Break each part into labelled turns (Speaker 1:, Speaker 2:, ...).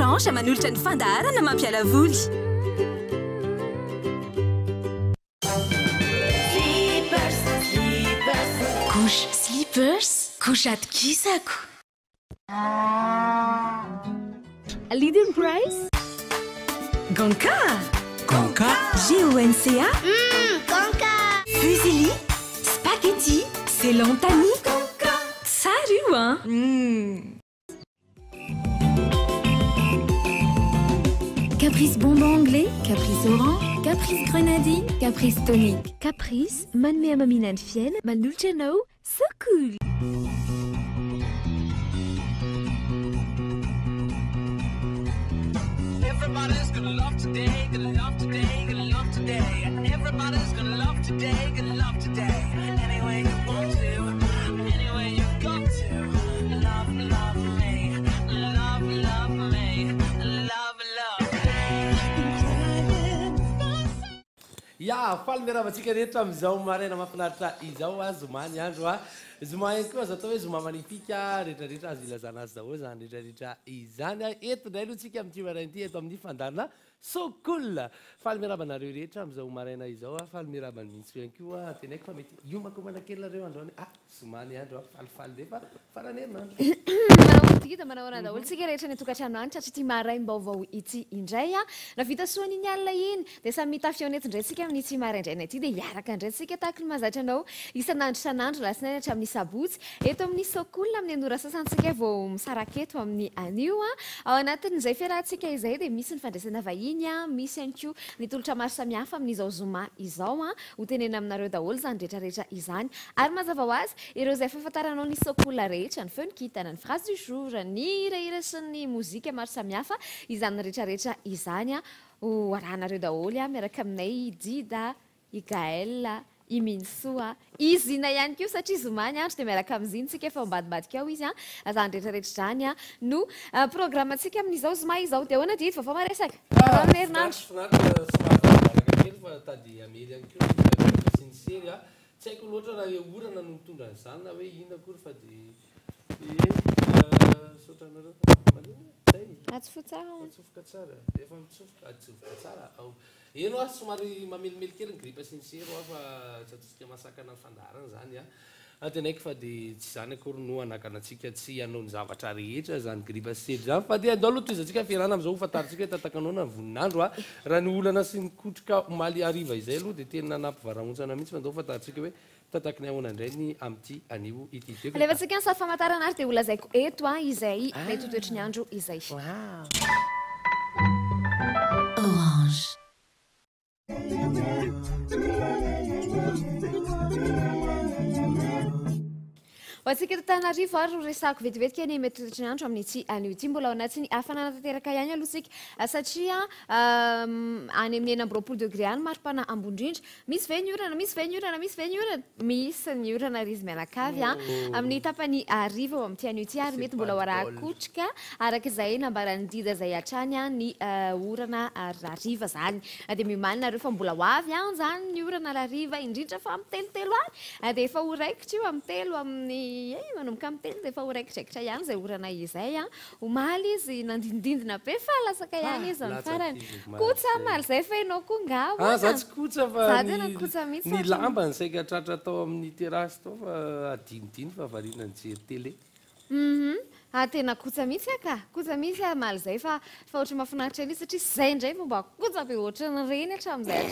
Speaker 1: orange manolotra ny fandarana mampiala voly. Couche slippers, couche atkisako. Leading price? Gonka.
Speaker 2: Gonka.
Speaker 1: G-O-N-C-A.
Speaker 3: Gonka.
Speaker 1: Fusilli. Spaghetti. C'est Lantani. Gonka. Salut, hein? Caprice bonbon anglais, caprice orange, caprice grenadine, caprice tonique. Caprice, man med maminan fien, man nulcheno, so cool.
Speaker 4: Everybody's gonna love today, gonna love today, gonna love today. Everybody's gonna love today, gonna love today. Any way you want to, any way you got to. Love, love me, love, love me, love, love me.
Speaker 2: Ya, faly miaravatsika rehetra amizao maraina mahafinaritra izao a zoma ny andro a zoma ihany koa azo atao hoe zoma manifika rehetrarehetra azo ilazana azy daholo zany rehetrarehetra izany a eto indray aloha tsika amin'ity marain'ity eto amin'ny fandarina so cool faly miarabanareo rehetra amizao maraina izao a faly miarabany mihitsy ihany koa tenaiko fa mety iomako manakely nareo androany zoma ny andro a falifaly rehefa farany herinandro
Speaker 5: manao daholo tsika rehetra ny tokantrano any satria tia maraim-baovao ity indray a na vita soan'iny alina iny dia samy mitafioneto indray tsika amin'ny ity maraindraina ity dia hiaraka indray tsika tahaka ny mahazatra anao isan'andro isan'andro lasinainy hatramin'ny sabotsy eto amin'ny sokolina amin'ny anora sasantsika vao misaraketo amin'ny anio a ao anatin'izay fiarahantsika izay dia misy ny fandraisana vahiny a misy ihany koa ny tolotra maro samihafa amin'izao zoma izao a ho tenena aminareo daholo zany rehetrarehetra izany ary mazava ho azy ireo izay fahafantaranao ny sokolina rehetra ny feonikitana ny phrase du jour ny hirahira sy ny mozika maro samihafa izany rehetrarehetra izany a ho arahanareo daholo a miaraka aminay Dida, i Gaël, i Minsoa, izy na ihany koa satria zoma ny andro dia miaraka amin'iziny tsika efa ambadibadika ao izy a zany rehetrarehetra izany a no programantsika amin'izao zoma izao dia ahoana Dida vaovao maresaka amin'ny herinandro
Speaker 2: finaritra fa tady amery ihany koa sy ny sery a tsy haiko loatra raha hoe orana no mitondra an'izany na hoe ina akory fa dia sotranareo
Speaker 5: atsofoka tsara
Speaker 2: atsofoka tsara efa mitsofoka atsofoka tsara ao eno a somary mamelimely kely ny gripa sy ny sero a fa tsy ataontsika masakana ny fandarana zany a tenaiko fa dia tsy zany akory no anakanatsika tsy hanao ny zavatra rehetra zany gripa sy sery zany fa dia andao aloha toizantsika fiarana am'izao ho fantaritsika hoe tatakanoana ny voninandro a raha ny olana sy ny kotroka omaly ariva izay aloha dia tena nampivarahontsana mihitsy fa andao ho fantaritsika hoe tataka ny ahoana indray ny amin'ity anio ity
Speaker 5: alevantsika ny sary famantarana ary dia olazaiko eto a izay mety toetry ny andro izay
Speaker 1: Orange.
Speaker 5: ho antsika Tananarivo ary resako vetivetika ny mety toetry ny andro amin'ity anio ity mbola ao anatin'ny hafanana tanteraka ihany aloha tsika satria any amin'ny enina amby roapolo degré any maripana ambondrindra misy ve ny orana misy ve ny orana misy ve ny orana misy ny orana ry izy mianakavy a amin'ny tapany ariva ao amin'ity anio ity ary mety mbola ho arahakotrika araka izay nambarany Dida izay hatrany a ny orana rariva zany dia mimalina nareo fa mbola ho avy any zany ny orana rariva indrindra fa amin'ny telotelo any dia efa horaikitra io amin'ny telo amin'ny manomboka amin'ny telo dia efa horaikitra ihany izay orana izay a omaly izy nandindindina be fa lasaka ihany izy amin'ny farany kotsa maly izay fa enao koa ngavo
Speaker 2: za tsy kotsa fa
Speaker 5: tena kotsa mihitsy
Speaker 2: ny lamba ny saika tratra atao amin'ny terasy tao fa adinidiny fa variana ny jery tele
Speaker 5: tena kotsa mihitsy aka kotsa mihitsy maly izay fa ohatra mahafinaritra any satria izay indray fa mba kotsa be ohatra ny reny hatramin'izay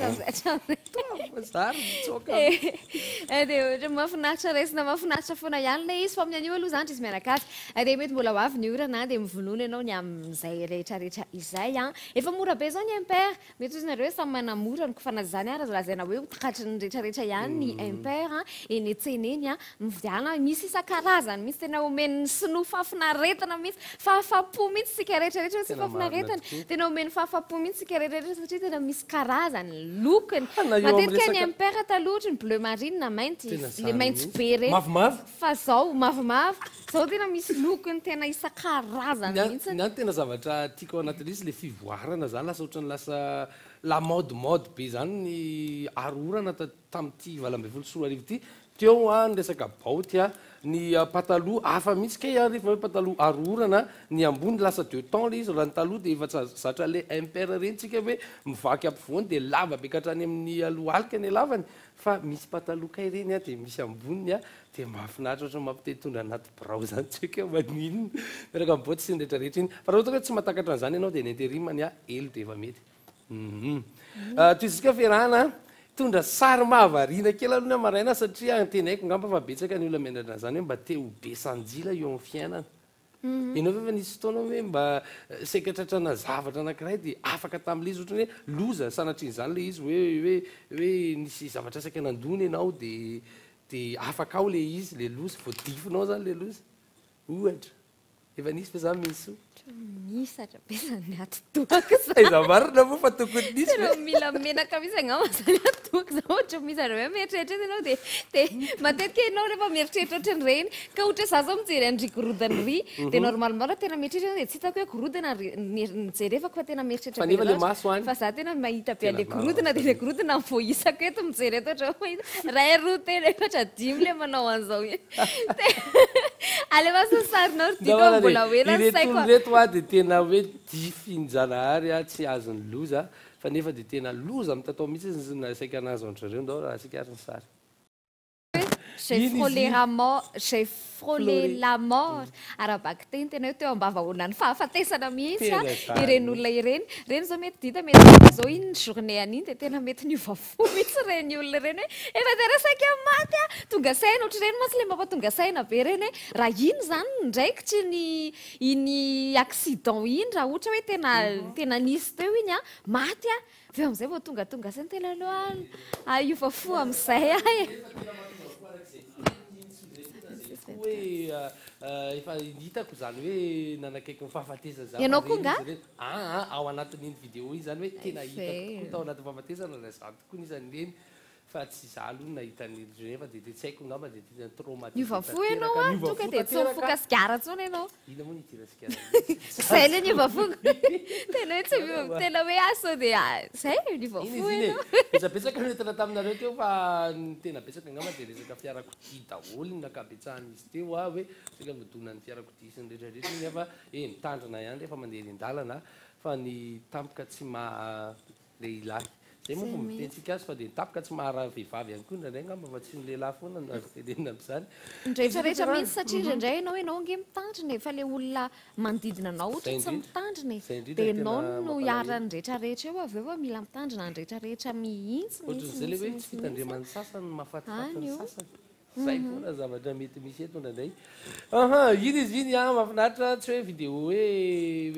Speaker 5: dia ohatra mahafinaritra resina mahafinaritra foana ihany ilay izy fa amin'ny anio aloha zany izy mianakavy dia mety mbola ho avy ny orana dia mivonoana ianao ny amin'izay rehetrarehetra izay efa mora be zao ny impaire mety ozy nareo samy manamora ny kofana zany ary azo lazaina hoe takatry ny rehetrarehetra ihany ny impaire eny an-tsena eny mividiana misy isan-karazany misy tena omeny sinoa fafinaretana mihitsy fahafapo mihitsy sika rehetrarehetra tsy fafinaretana tena omeny fahafapo mihitsy sika rehetrarehetra satria tena misy karazany lokony matetika ny impaire taloha ny bleu marine na mainty le maintso be reny fa zao mavomavo zao tena misy lokony tena isan-karazany mihitsy
Speaker 2: ny any tena zavatra tiako ao anatin'izy le fivoarana zany lasa ohatrany lasa la mode be zany ny arorana tamin'ity valambe folo sy roa arivo ity teo ny resaka baoty ny pataloha hafa mihitsy ke rehefa hoe pataloha arorana ny ambony lasa deux temps le izy raha ny taloha dia efa zatra le impaire reny tsika hoe mivaky ampovoany dia lava be katrany amin'ny lohalika ny lavany fa misy pataloha kay reny dia misy amboniny dia mahafinaritra ohatry mampitenditondra anaty birao zany tsika maninona miaraka amin'ny baoty sy ny rehetrarehetra iny fa raha ohatra hoe tsy mahatakatra an'izany ianao dia ny interimany elo dia efa mety toy izika fiarahana tondra sary mahavariana kely aloha maraina satria tenaiko ngamba fa betsaka ny olona miandrana zany hoe mba te ho be sanjila eo amin'ny fiainana ianao fa nisy fotoana hoe mba sekatratrana zavatra anankiray dia afaka tam'le izy ohatrany hoe loza sanatr'izany le izy hoe nisy zavatra saika nandony ianao dia afaka ao le izy le loza voadifinao zany le loza ohatra efa nisy fa zany misy
Speaker 5: misatra besany atoaka
Speaker 2: iza marina moa fa tokony nisy
Speaker 5: mila menaka misy angamba zany atoaka za ohatra misatra hoe mieritreritra ianao dia matetika ianao rehefa mieritreritra ohatrany reny ka ohatra za zao mijery andrygorodany ry dia normalement tena mieritreritra dia tsy hitako hoe gorodana mijerevako fa tena mieritreritra
Speaker 2: nefa le maso any
Speaker 5: fa za tena mahita be le gorodana dia le gorodana voisako eto mijery eto ohatra mahita ray roa tena efatra dimy le manao an'izao alefa sasarinao ry diko mbola hoela saiko
Speaker 2: dia tena hoe difinjanahary tsy azony loza fa nefa dia tena loza mitatao mihitsy saika anazy antrareo ndao raha sika ary ny sary
Speaker 5: j'ai frôlé la mort arabaky teny tena hoe teo ambavahoana ny fahafatesana mihitsy ireny olona ireny reny zao mety dita mety zao iny ny journée an'iny dia tena mety niovafo mihitsy reny olona reny hoe efa tena saika maty tonga saina ohatra reny motsy le mampatonga saina be reny hoe raha iny zany ndraikitry iny accident iny raha ohatra hoe tena nisy teo iny maty aveo am'izay vao tonga saina tena aloha iovafo am'izay
Speaker 2: hoe efa hitako zany hoe nanakaiky mifahafatesa zany
Speaker 5: ianao koa nga
Speaker 2: ao anatin'iny vidéo iny zany hoe tena hitako tao anaty fahafatesana na za tokoa nisan'ny reny fa tsy za aloha nahitany rehefa dia tsy haiko ngamba dia tena traumatisme
Speaker 5: niovafo ianao tonga dia tsy mifoka sigara tsony ianao
Speaker 2: ina moa nitira sigara
Speaker 5: zay le niovafoko tena hoe tsy tena hoe aso dia zay niovafo ianao
Speaker 2: betsabetsaka netana taminareo teo fa tena betsaka ngamba dia resaka fiarakodia daholo ny nakabetsahan'izy teo hoe sika midonany fiarakodia sy ny rehetrarehetra iny fa mitandrina ihany rehefa mandeha eny an-dalana fa ny tampoka tsy maha lehilahy zay moa fo mitentsika azy fa dia tapaka tsy maharaha vehivavy ihany koa indraindray ngamba fa tsy ny lehilahy foana no azo tenenina amin'izany
Speaker 5: rehetrarehetra mihitsy satria indraindray ianao ianao nge mitandrina fa le olona manodidina anao ohatra tsy mitandrina dia ianao no hiarany rehetrarehetra eo avy eo mila mitandrina ny rehetrarehetra mihitsy
Speaker 2: ohatran'izay le hoe tsy fitandriaman'ny sasany mahafatifaty ny sasany zay foana zavatra mety misy eto ndraindray iny izy iny mahafinaritra tsy hoe vidéo hoe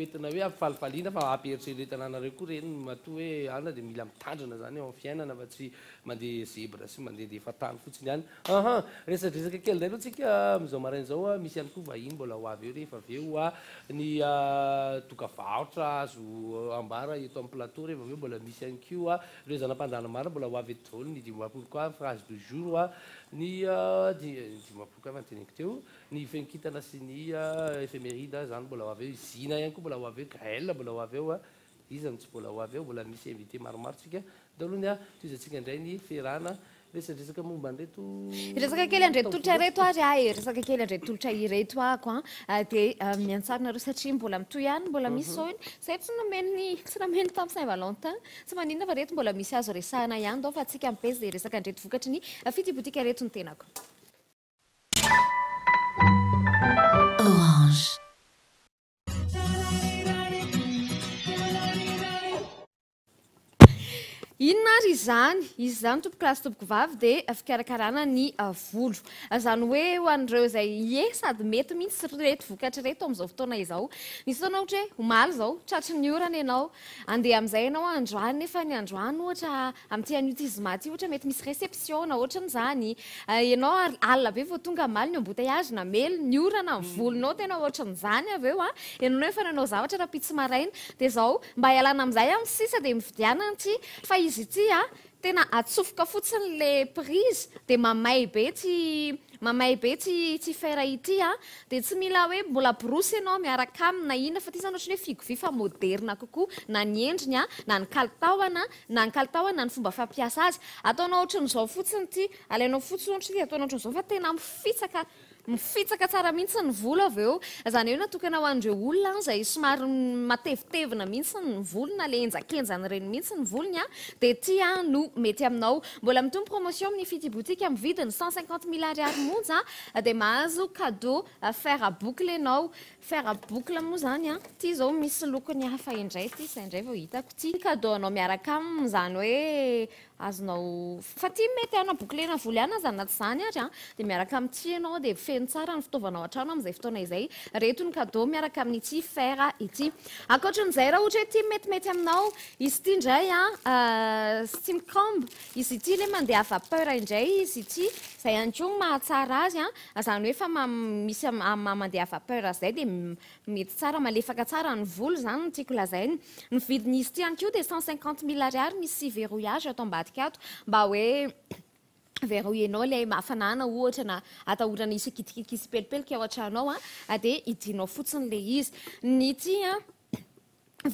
Speaker 2: entina hoe ampifalifaliana fa ampieritrerentana anareo koa reny matoa hoe alina dia mila mitandrina zany eo amin'ny fiainana fa tsy mandeha zebra sy mandeha efa tany fotsiny ihany resadresaka kely ndray aloha tsika am'izao maraina zao misy ihany koa vahiny mbola ho avy eo rehefa avy eo ny dokavaotra azo ambara eto amin'ny plateau rehefa avy eo mbola misy ihany koa ireo zanam-pandana maro mbola ho avy eto daholo ny dimapolo koa phrase du jour ny dimapolo koa fanteniko teo ny fenkitana sy ny éphéméride zany mbola ho avy eo zina ihany koa mbola ho avy eo gaël mbola ho avy eo izany tsy mbola ho avy eo mbola misy invité maromaro tsika dalohany toizantsika indray ny fiarahana resadresaka momba an'ireto
Speaker 5: resaka kely andreto tolotra ireto ary resaka kely andreto tolotra ireto ako dia miantsarina reo satria mbola mitoy ihany mbola misy zao iny zay tsy nameny tamin'ny Saint Valentin tsy maninona fa reto mbola misy azo resahana ihany dao fa atsika mipezy dia resaka andreto vokatry ny fitibotika reto ny tenako
Speaker 1: Orange.
Speaker 5: inona ary izy zany tompoko lasy tompoko vavy dia fikarakarana ny volo zany hoe ho an'ireo izay sady mety mihitsy reto vokatra reto amin'izao fotoana izao misy fotoana ohatra hoe omaly izao tratry ny orana ianao andeha amin'izay ianao androany nefa ny androany ohatra amin'ity aniotisme ty ohatra mety misy réception na ohatran'izany ianao alina be vao tonga maly ny embouteillage na mely ny orana ny volonao tena ohatran'izany avy eo ianao efa nanao zavatra raha pitsy maraina dia izao mba hialana amin'izay amin'ny sisa dia mividianana ty fa izy ity tena atsofoka fotsiny le prise dia mamay be tsy mamay be tsy fer ity a dia tsy mila hoe mbola borosy ianao miaraka aminy na inona fa ty zany ohatrany hoe figovy fa moderna kokoa na ny endriny a na ny kalitaoana na ny fomba fampiasa azy ataonao ohatran'izao fotsiny ty alainao fotsiny ohatra ty ataonao ohatran'izao fa tena mifitsaka tsara mihitsy ny volo avy eo zany hoe natokana ho an'ireo olona izay somary matevitevina mihitsy ny volona le enjakenjany reny mihitsy ny volony a dia ty a no mety aminao mbola mitombo promotion amin'ny Fity Boutique amin'ny vidiny 150 000 ariary monja dia mahazo cadeau fer à boucle ianao fer à boucle moa zany a ty zao misy lokony hafa indray ty sa indray vao hitako ty cadeau anao miaraka aminy zany hoe azonao fa ty mety ana bouclena volo ihany azy anaty zany ary a dia miaraka amin'ity ianao dia feno tsara ny fitaovanao an-trano amin'izay fotoana izay reto ny cadeau miaraka amin'ity fer ity ankoatran'izay raha ohatra hoe ty metimety aminao izy ity indray a steam comb izy ity le mandeha vapeur indray izy ity zay ihany koa mahatsara azy a zany hoe fa misy mandeha vapeur zay dia mety tsara malefaka tsara ny volo zany no tiako lazainy ny vidin'izy ity ihany koa dia 150 000 ariary misy verrouillage atao ambadika ato mba hoe verrouillenao le mafanana ohatra na atahorana isy kitikikisy pelipelika ao an-tranao a dia idinao fotsiny le izy ny ity a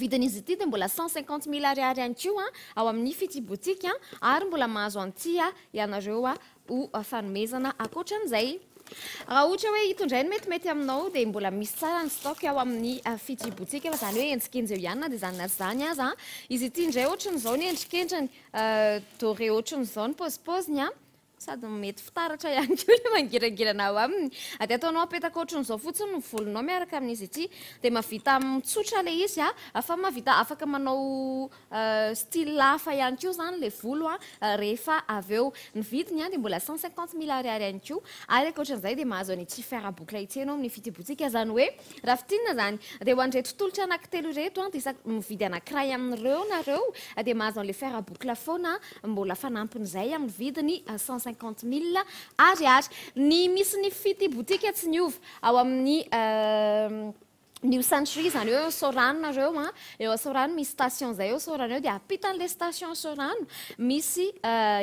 Speaker 5: vidin'izy ity dia mbola 150 000 ariary ihany koa ao amin'ny Fity Boutique ary mbola mahazo an'ity ianareo ho fanomezana ankoatran'izay raha ohatra hoe hitondray ny metimety aminao dia mbola misy tsara ny stock ao amin'ny Fity Boutique fa zany hoe enjikenjy eo ihany na dia zany nazy zany azy izy ity indray ohatran'izao ny endrikendriny doré ohatran'izao ny pozipoziny sady mety fitaratra ihany koa le mangirangirana ao aminy dia ataonao apetaka ohatran'izao fotsiny ny volonao miaraka amin'izy ity dia mavita mitsotra le izy fa mavita afaka manao style lafa ihany koa zany le volo rehefa avy eo ny vidiny dia mbola 150 000 ariary ihany koa ary ankoatran'izay dia mahazo an'ity fer à boucle ity ianao amin'ny Fity Boutique zany hoe raha fitinina zany dia ho an'ireto tolotra anankitelo reto dia mividy anankiray amin'ireo nareo dia mahazo an'le fer à boucle foana mbola fanampin'izay amin'ny vidiny 150 000 ariary ny misy ny Fity Boutique tsy niova ao amin'ny New Century zany hoe Sorano nareo eo Sorano misy station zay eo Sorano eo dia apitan'le station Sorano misy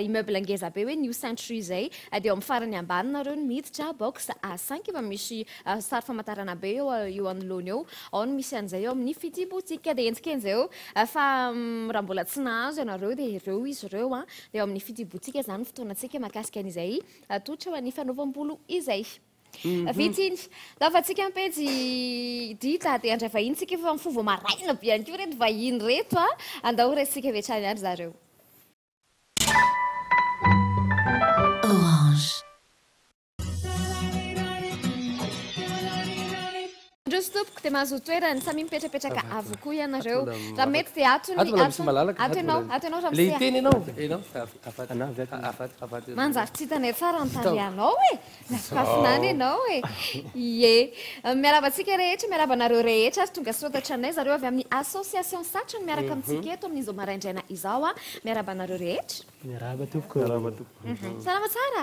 Speaker 5: immeuble ngeza be hoe New Century zay dia eo amin'ny farany ambany nareo ny miditra box A5 efa misy sary famantarana be eo anoloana eo ao no misy an'izay eo amin'ny Fity Boutique dia entsiken'izay eo fa raha mbola tsy nahazo ianareo dia ireo izy ireo dia eo amin'ny Fity Boutique zany fotoanantsika mahakasika an'izay totra ho an'ny fanaovam-bolo izay vitiny lafatsika ampejy dita dia andray vahiny tsika efa mifovo maraina be ihany koa reto vahiny reto andao resitsika vetrany andry zareo Orange ndreo sy tompoko dia mahazo toerany samy mipetrapetraka avokoa ianareo raha mety dia ato ianao raha
Speaker 2: le iteny ianao
Speaker 5: manjary tsy hitanay tsara ny tarianao nakafinany ianao ie miarabantsika rehetra miarabanareo rehetra ary tonga sotatra anay zareo avy amin'ny association satra no miaraka amintsika eto amin'izao maraindraina izao miarabanareo rehetra
Speaker 3: miaraba tompoko
Speaker 5: salama tsara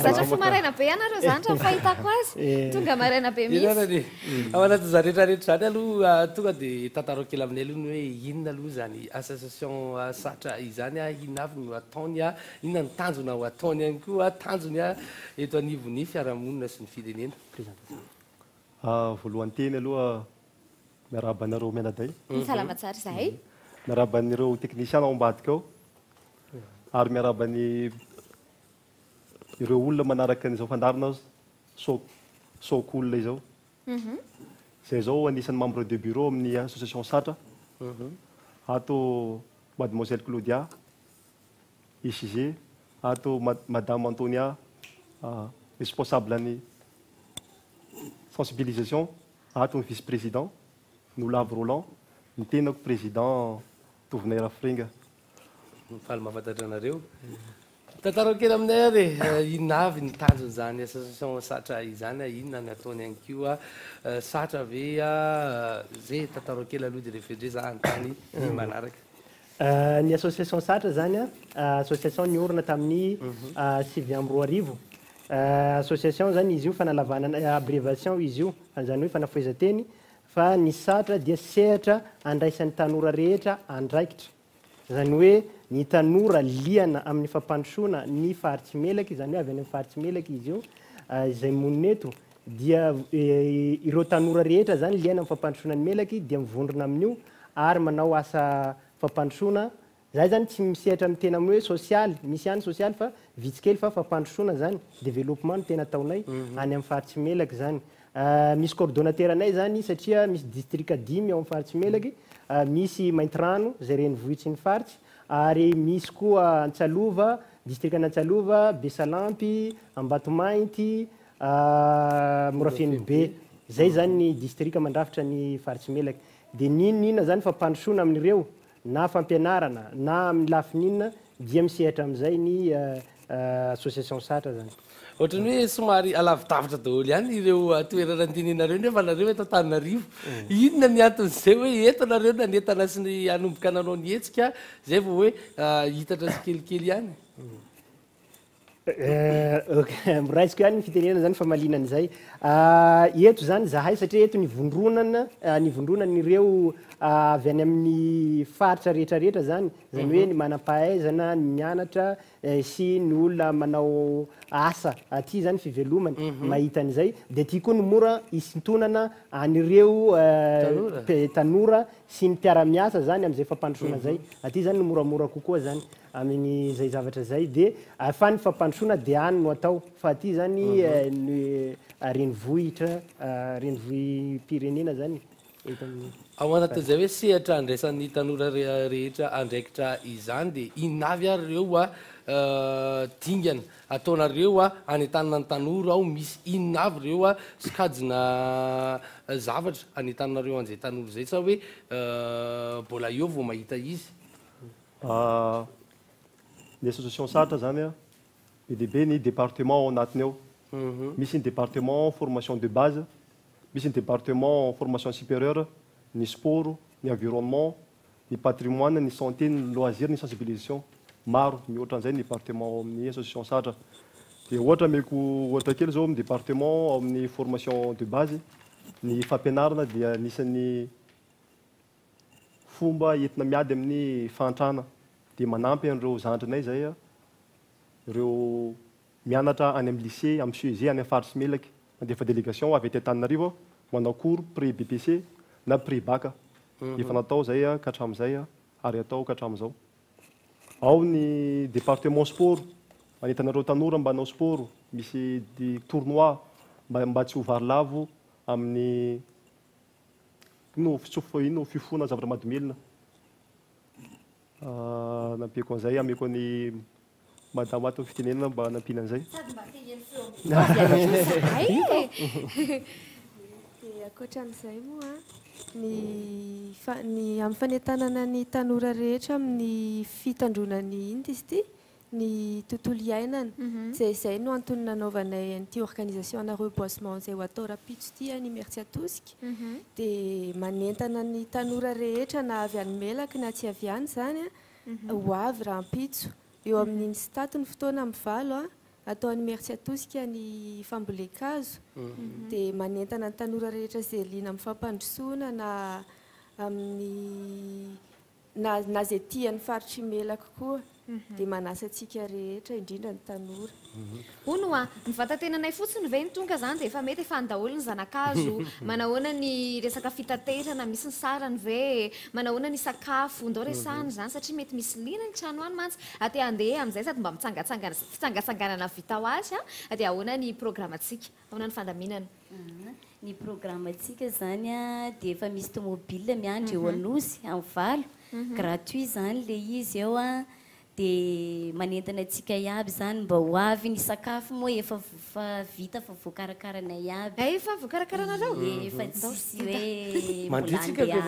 Speaker 5: zatra fo maraina be ianareo zany raha fahitako azy tonga maraina be mihitsy
Speaker 2: ao anaty za rehetrarehetra zany aloha tonga dia tantaro kely amin'ny aloha ny hoe inona aloha zany association satra izany inona avy no ataony inona ny tanjona ho ataony ihany koa tanjony eto anivony fiarahamonina sy ny firenena
Speaker 6: voalohany teny aloha miarabanareo mianaday
Speaker 5: salama tsara izahay
Speaker 6: miaraban'ireo technicien ao ambadika ao ary miarabany ireo olona manaraka an'izao fandarina sokolona izao zay zao anisan'ny membre de bureau amin'ny association satra ato mademoiselle Claudia ICG ato madame Antonia responsable any sensibilisation ato ny vice président Noulave Roland ny tenako président Tovinay Rafringa
Speaker 2: faly mahafantatra anareo tantaro kely aminay ary inona avy ny tanjony zany association satra izany inona ny ataony ihany koa satra ve zay tantaro kely aloha dia rehefa ndre za antany manaraka
Speaker 3: ny association satra zany association niorina tamin'ny 2023 association zany izy io fanalavanana abréviation izy io zany hoe fanafoezanteny fa ny satra dia sehatra andraisan'ny tanora rehetra andraikitra zany hoe ny tanora liana amin'ny fampandrosoana ny faritsy melaky zany hoe avy any amin'ny faritsy melaky izy io izay monina eto dia ireo tanora rehetra zany liaina amin'ny fampandrosoana ny melaky dia mivondrona amin'io ary manao asa fampandrosoana zay zany tsy misehatra amin'ny tena hoe social misy ihany social fa vitsikely fa fampandrosoana zany développement no tena ataonay any amin'ny faritsy melaky zany misy coordonnateur anay zany satria misy district 10 ao amin'ny faritsy melaky misy maintirano zay renivohitsy ny faritsy ary misy koa Antsalova district Antsalova Besalampy Ambatomainty Morafeny be zay zany ny district mandrafitra ny faritsy melaky dia ninona zany fampandrosoana amin'ireo na fampianarana na amin'ny lafininona dia misehatra amin'izay ny association satra zany
Speaker 2: ohatrany hoe somary alavidavitra daholo ihany ireo toerana andinenareo nefa nareo eto Antananarivo inona ny anton'izay hoe eto nareo nanentana sy ny anomboka nanao ny hetsika zay vao hoe hitatra sy kelikely ihany
Speaker 3: miraisiko ihany ny fitenenana zany famalinana izay eto zany zahay satria eto nivondronan'ireo avy any amin'ny faritra rehetrarehetra zany zany hoe ny manam-pahaizana ny mianatra sy ny olona manao asa aty zany fivelomany mahitan'izay dia ty koa no mora isintonana an'ireo tanora sy ny mpiara-miasa zany amin'izay fampandrosoana zay aty zany no moramora kokoa zany amin'izay zavatra zay dia afany fampandrosoana dia any no atao fa aty zany renivohitra renivohim-pirenena zany
Speaker 2: ao anatin'izay hoe sehatra andraisan'ny tanora rehetra andraikitra izany dia inavy ary ireo dingana ataonareo anentanana ny tanora ao misy inavy ireo sikajina zavatra anentananareo an'izay tanora zay sa hoe mbola eo vao mahita izy
Speaker 6: ny association satra zany be dehibe ny département ao anatiny ao misy ny département formation de base misy ny département formation supérieure ny sport ny environnement ny patrimoine ny santé ny loisir ny sensibilisation maro mihoatra an'izay ny département ao amin'ny association satra dia ohatra meko ohatra kely zao amin'ny département ao amin'ny formation de base ny fampianarana dia anisan'ny fomba entina miady amin'ny fahantrana dia manampy an'ireo zandrinay zay ireo mianatra any amin'ny lycée amin'ny CEG any amin'ny faritsy melaky mandefa délégation avy aty Antananarivo manao cours pré BPC na pré bac efa natao zay ka hatramin'izay ary atao ka hatramin'izao ao ny département sport anetanareo tanora mba hanao sport misy tournoi mba tsy ho varilavo amin'ny ino fifona zavatra madomelona nampeko an'izay ameko ny madamo ato fitenenana mba nampiana an'izay
Speaker 7: akoatran'izay moa ny amin'ny fanentanana ny tanora rehetra amin'ny fitandronany iny izy ity ny tontolo iainana zay no antony nanaovanay an'ity organisation ana reboisement zay ho atao rapitso ity ny Mertsiatosika dia manentana ny tanora rehetra na avy any melaky na tsy avy any zany ho avy rahampitso eo amin'iny sy tatiny fotoana amin'ny valo atao ny Mertsiatosika ny fambolekazo dia manentana ny tanora rehetra zay liana amin'ny fampandrosoana na amin'ny na zay tian'ny faritry melaky koa dia manasa antsika rehetra indrindra ny tanora
Speaker 5: ono ny vatantenanay fotsiny ve ny tonga zany dia efa mety efa andaholy ny zanakazo manahoana ny resaka fitaterana misy ny sarany ve manahoana ny sakafo ndao resahany zany satria mety misy lina ny trano any mantsy aty andeha amin'izay sady mba mitsangatsanganana vita ho azy dia ahoana ny programantsika ahoana ny fandaminana
Speaker 8: ny programantsika zany dia efa misy tomobile miandry eo anosy amin'ny valo gratuit zany le izy eo dia manentana antsika iaby zany mba ho avy ny sakafo moa efa vita fa voakarakarana iaby
Speaker 5: efa voakarakarana
Speaker 8: efa tsisy hoe molandeha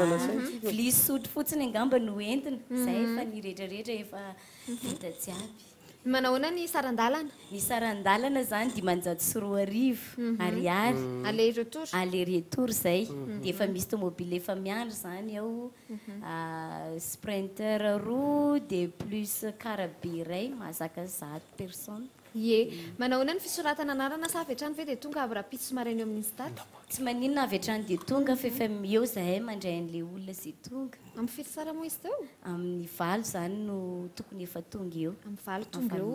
Speaker 8: vilia sotro fotsiny angamba no entina zay efa ny rehetrarehetra efa vita jiaby
Speaker 5: manahoana ny sarandalana
Speaker 8: ny sarandalana zany 510 ariary aller retour zay dia efa misy tomobile efa miandry zany ao sprinter roa dia plus carabe iray mahazaka 100 personnes
Speaker 5: Ye manao ny fisoratana anarana sa avy hatrany ve dia tonga aby rapitso somary eny amin'ny stade
Speaker 8: tsy maninona avy hatrany dia tonga fa efa eo zahay mandray an'ilay olona zay tonga
Speaker 5: amin'ny fito sara moa izy teo
Speaker 8: amin'ny valo zany no tokony efa tonga eo
Speaker 5: amin'ny valo tonga eo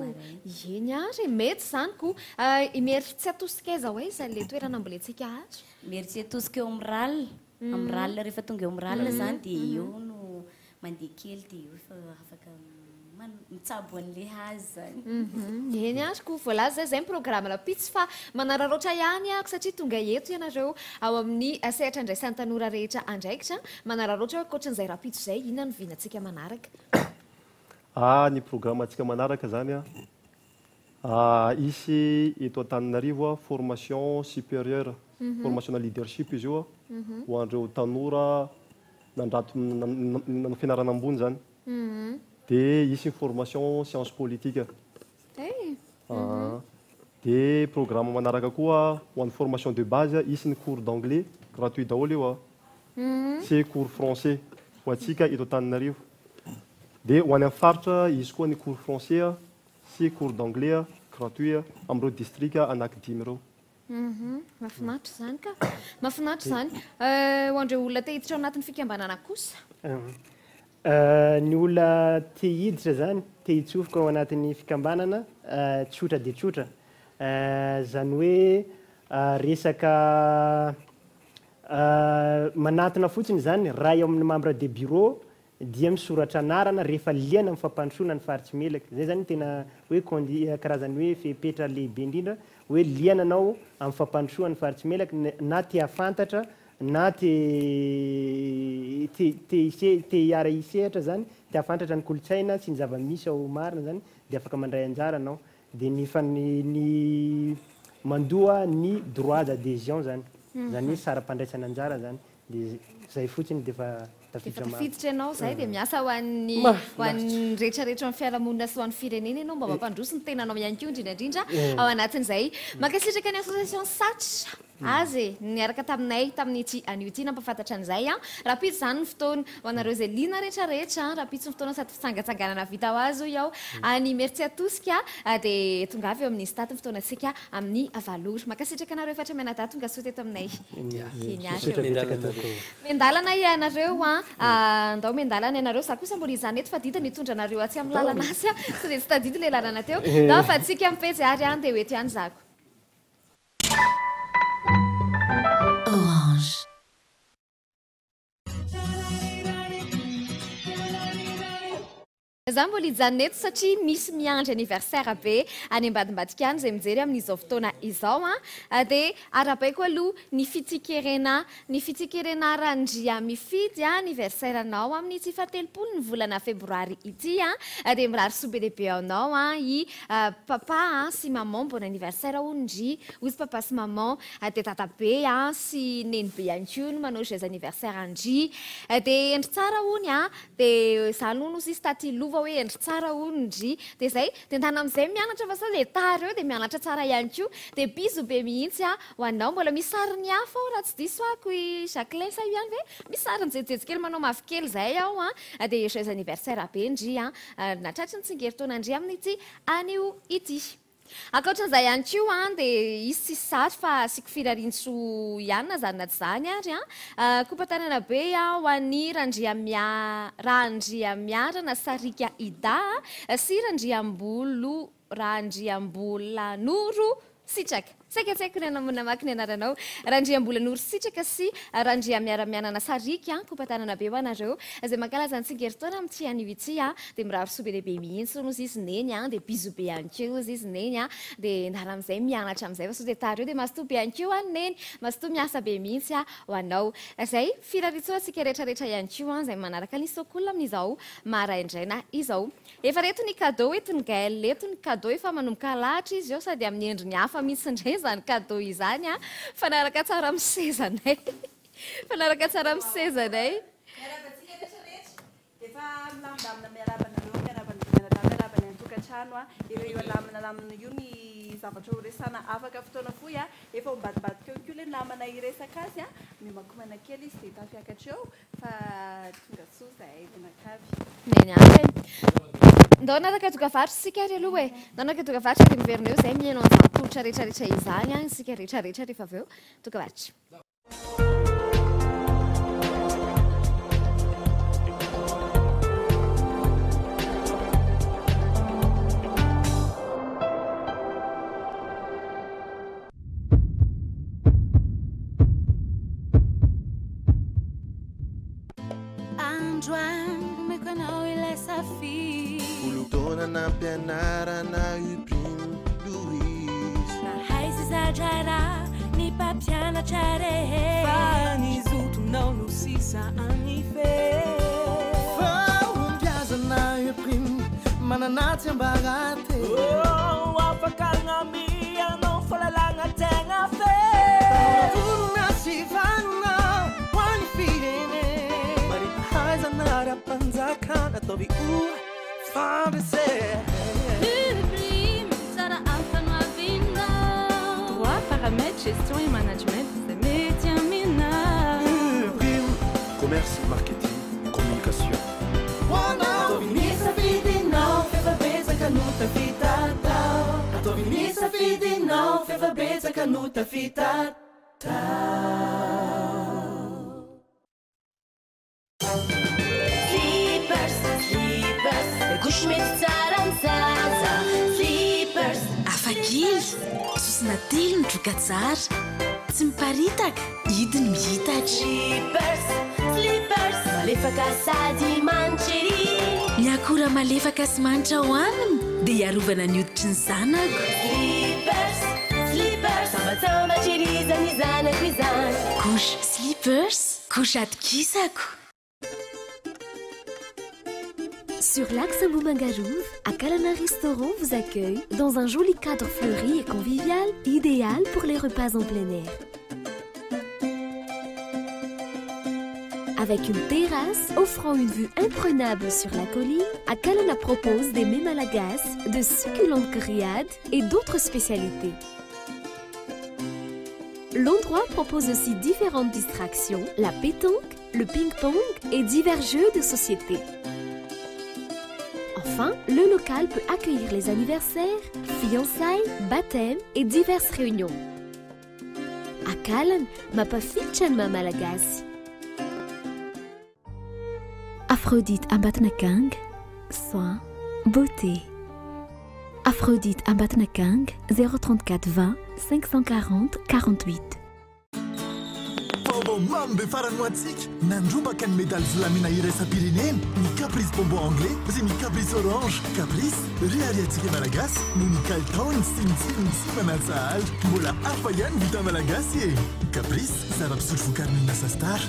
Speaker 5: eny ary mety zany ko imery tsy atosika aiza hoe izan'ilay toerana ambolentsika azy
Speaker 8: mery tsy atosika eo amin'ny ralina rehefa tonga eo amin'ny ralina zany dia eo no mandeha kely dia eo efa afaka mitsabo an'ilay hazy zany
Speaker 5: eny ary ko voalaza zay programme lapitsy fa manararoatra ihany ako satria tonga eto ianareo ao amin'ny sehatra andraisan'ny tanora rehetra andraikitra manararoatra hoe koatran'izay rapitso zay inona no vinantsika manaraka
Speaker 6: ny programme antsika manaraka zany isy eto Antananarivo formation supérieure formation na leadership izy io ho andreo tanora nandrato na fianarana ambony zany dia isy formation science politique dia programme manaraka koa ho an'ny formation de base isy ny cours d'anglais gratuit daholo io sy cours français ho antsika eto Antananarivo dia ho any amin'ny faritra izy koa ny cours français sy cours d'anglais gratuit amin'ireo district anankidimy ireo
Speaker 5: mahafinaritra zany ka mahafinaritra zany ho andreo olona te hiditra ao anatin'ny fikambanana kosa
Speaker 3: ny olona te hiditra zany te hitsofoka ao anatin'ny fikambanana tsotra dia tsotra zany hoe resaka manatona fotsiny zany raha eo amin'ny membre de bureau dia misoratra anarana rehefa liana amin'ny fampandrosoana ny faritsy melaka zay zany tena hoe karazany hoe fepetra lehibe indrindra hoe liana anao amin'ny fampandrosoana ny faritsy melaka na te hafantatra na te hiara hisehatra zany te hafantatra ny kolotsaina sy ny zava-misy ao marina zany dia afaka mandray anjara anao dia ny mandoa ny droit d'adhésion zany zany hoe sara-pandraisana anjara zany dia zay fotsiny dia efa
Speaker 5: tafiditra ianao zay dia miasa ho an'ny rehetrarehetra amin'ny fiarahamonina sy ho an'ny firenena ianao mba mampandroso ny tenanao ihany koa indrindraindrindra ao anatin'izay mankasitraka ny association satra azy niaraka taminay tamin'ity anio ity nampafantatra an'izay rapitso zany ny fotoana ho anareo izay liana rehetrarehetra rapitso ny fotoana sady fitsangatsanganana vita ho azy io ao any merci atosika dia tonga avy eo amin'ny stade ny fotoana antsika amin'ny valoro mankasitraka anareo efatra mianadahy tonga soa teto aminay mendalana ianareo andao mendalana ianareo za kosa mbola izany eto fa dita nitondra anareo atsy amin'ny lalana asy so dia tsy tadidy ilay lalana teo da fa tsika mifetsy ary any dia hoety ihany zako za mbola hijanona eto satria misy miandry anniversaire be any ambadimbadika any izay mijery amin'izao fotoana izao dia arabaiko aloha ny fitikerenà randria mifidy anniversaire anao amin'ny tsy fatelopolo ny volana febroary ity dia mirary sobe lehibe anao i papa sy maman bon anniversaire ondry ozy papa sy maman dia tatabe sy nenibe ihany koa no manao joyeux anniversaire andry dia endry tsara ony dia zany ono izy tatylova hoe endry tsara ondry dia zay dia ndana amin'izay mianatra fa sa le tara eo dia mianatra tsara ihany koa dia biso be mihitsy ho anao mbola misy sariny hafa ao raha tsy diso ako i Jacqueline sa io ihany ve misy sariny jejejekely manao mavokely zay ao dia joyeux anniversaire be ndry natratry ny tsingeritaonandry amin'ity anio ity ankoatran'izay ihany koa dia izy tsy sary fa asiako firarintso ihany na zany na tsy zany ary kompatanana be ho an'ny randriamiarana sarika ida sy randriambolanoro sitraka saikatsaiky ny namaky ny anaranao randriambolanoro sitraka sy randriamiaramianana sarika kompatanana be ho anareo izay mankalaza ny tsingeritaona amin'ity anio ity dia mirary soa be lehibe mihitsy ozy izy neny dia biso be ihany keo ozy izy neny dia ndara amin'izay mianatra amin'izay fa so dia tara eo dia masotoa be ihany keo neny masotoa miasa be mihitsy ho anao izay firaritsoa antsika rehetrarehetra ihany keo izay manaraka ny sokolona amin'izao maraindraina izao efa reto ny cadeau eto ny gael eto ny cadeau efa manomboka lahatra izy eo sady amin'ny endriny hafa mihitsy indray zany cadeau izany fanaraka tsara amin'ny sezanay fanaraka tsara amin'ny sezanay
Speaker 9: miarabantsika rehetrarehetra efa milamindamina miarabanareo miarabany an-tokantrano ireo laminalamina io ny zavatra horesana afaka fotoana foy efa hombadibadika eo koa le namana iresaka azy mimakomana kely izy dia tafiakatra eo fa tonga soa zahay nanakavy
Speaker 5: neny avy ndao nanakatoka varitra sika ary aloha e ndao nakatoka varitra dia miverina eo izay mihaino an'izany tolotra rehetrarehetra izany any sika rehetrarehetra rehefa avy eo toka varitra
Speaker 10: Na pianarana primo Luiz
Speaker 11: Mahay sy zajara ny mpampianatra rehetra fa ny zoto não no sisa any fe
Speaker 10: fa ombiazana primo mananatsy ambarate
Speaker 11: afaka agnamianao falalagna tegna fe
Speaker 10: volona sy vanona ho any firene maripahaizana ara-panjakana ataovy
Speaker 11: Droit, paramètres, gestion et management, c'est métier mina.
Speaker 6: Prime, commerce, marketing, communication.
Speaker 10: Atovimisa vidinao, feva betsaka no tafita tao. Atovimisa vidinao, feva betsaka no tafita tao.
Speaker 11: Goshmety tsara mizaza slippers
Speaker 1: afakely sosina telo midroka tsara tsy miparitaka hidiny mihitatra
Speaker 11: slippers malefaka sady manitry
Speaker 1: ny akora malefaka sy manitra ho aminy dia hiarovana ny hoditry ny zanako
Speaker 11: slippers ambatsambatririzany zanako izany
Speaker 1: couche slippers couche atokisako. Sur l'axe Mbumangarouv, Akalana Restaurant vous accueille dans un joli cadre fleuri et convivial, idéal pour les repas en plein air. Avec une terrasse offrant une vue imprenable sur la colline, Akalana propose des mets malagasy, de succulentes grillades et d'autres spécialités. L'endroit propose aussi différentes distractions, la pétanque, le ping-pong et divers jeux de société. Enfin, le local peut accueillir les anniversaires, fiançailles, baptêmes et diverses réunions. À Kalan, mapa fichanma malagasy. Aphrodite Ambatnakang, soins, beauté. Aphrodite Ambatnakang, 034 20 540 48.
Speaker 12: Mambe farany hoantsika nandrobaka ny medaly volamena iraisam-pirenena ny caprice bonbon anglais sy ny caprice orange caprice riariantsika malagasy no ny kalitaony sy ny tsirony sy manatsahala mbola hafa ihany vita malagasy e caprice zava-pisotro vokariny nasastara.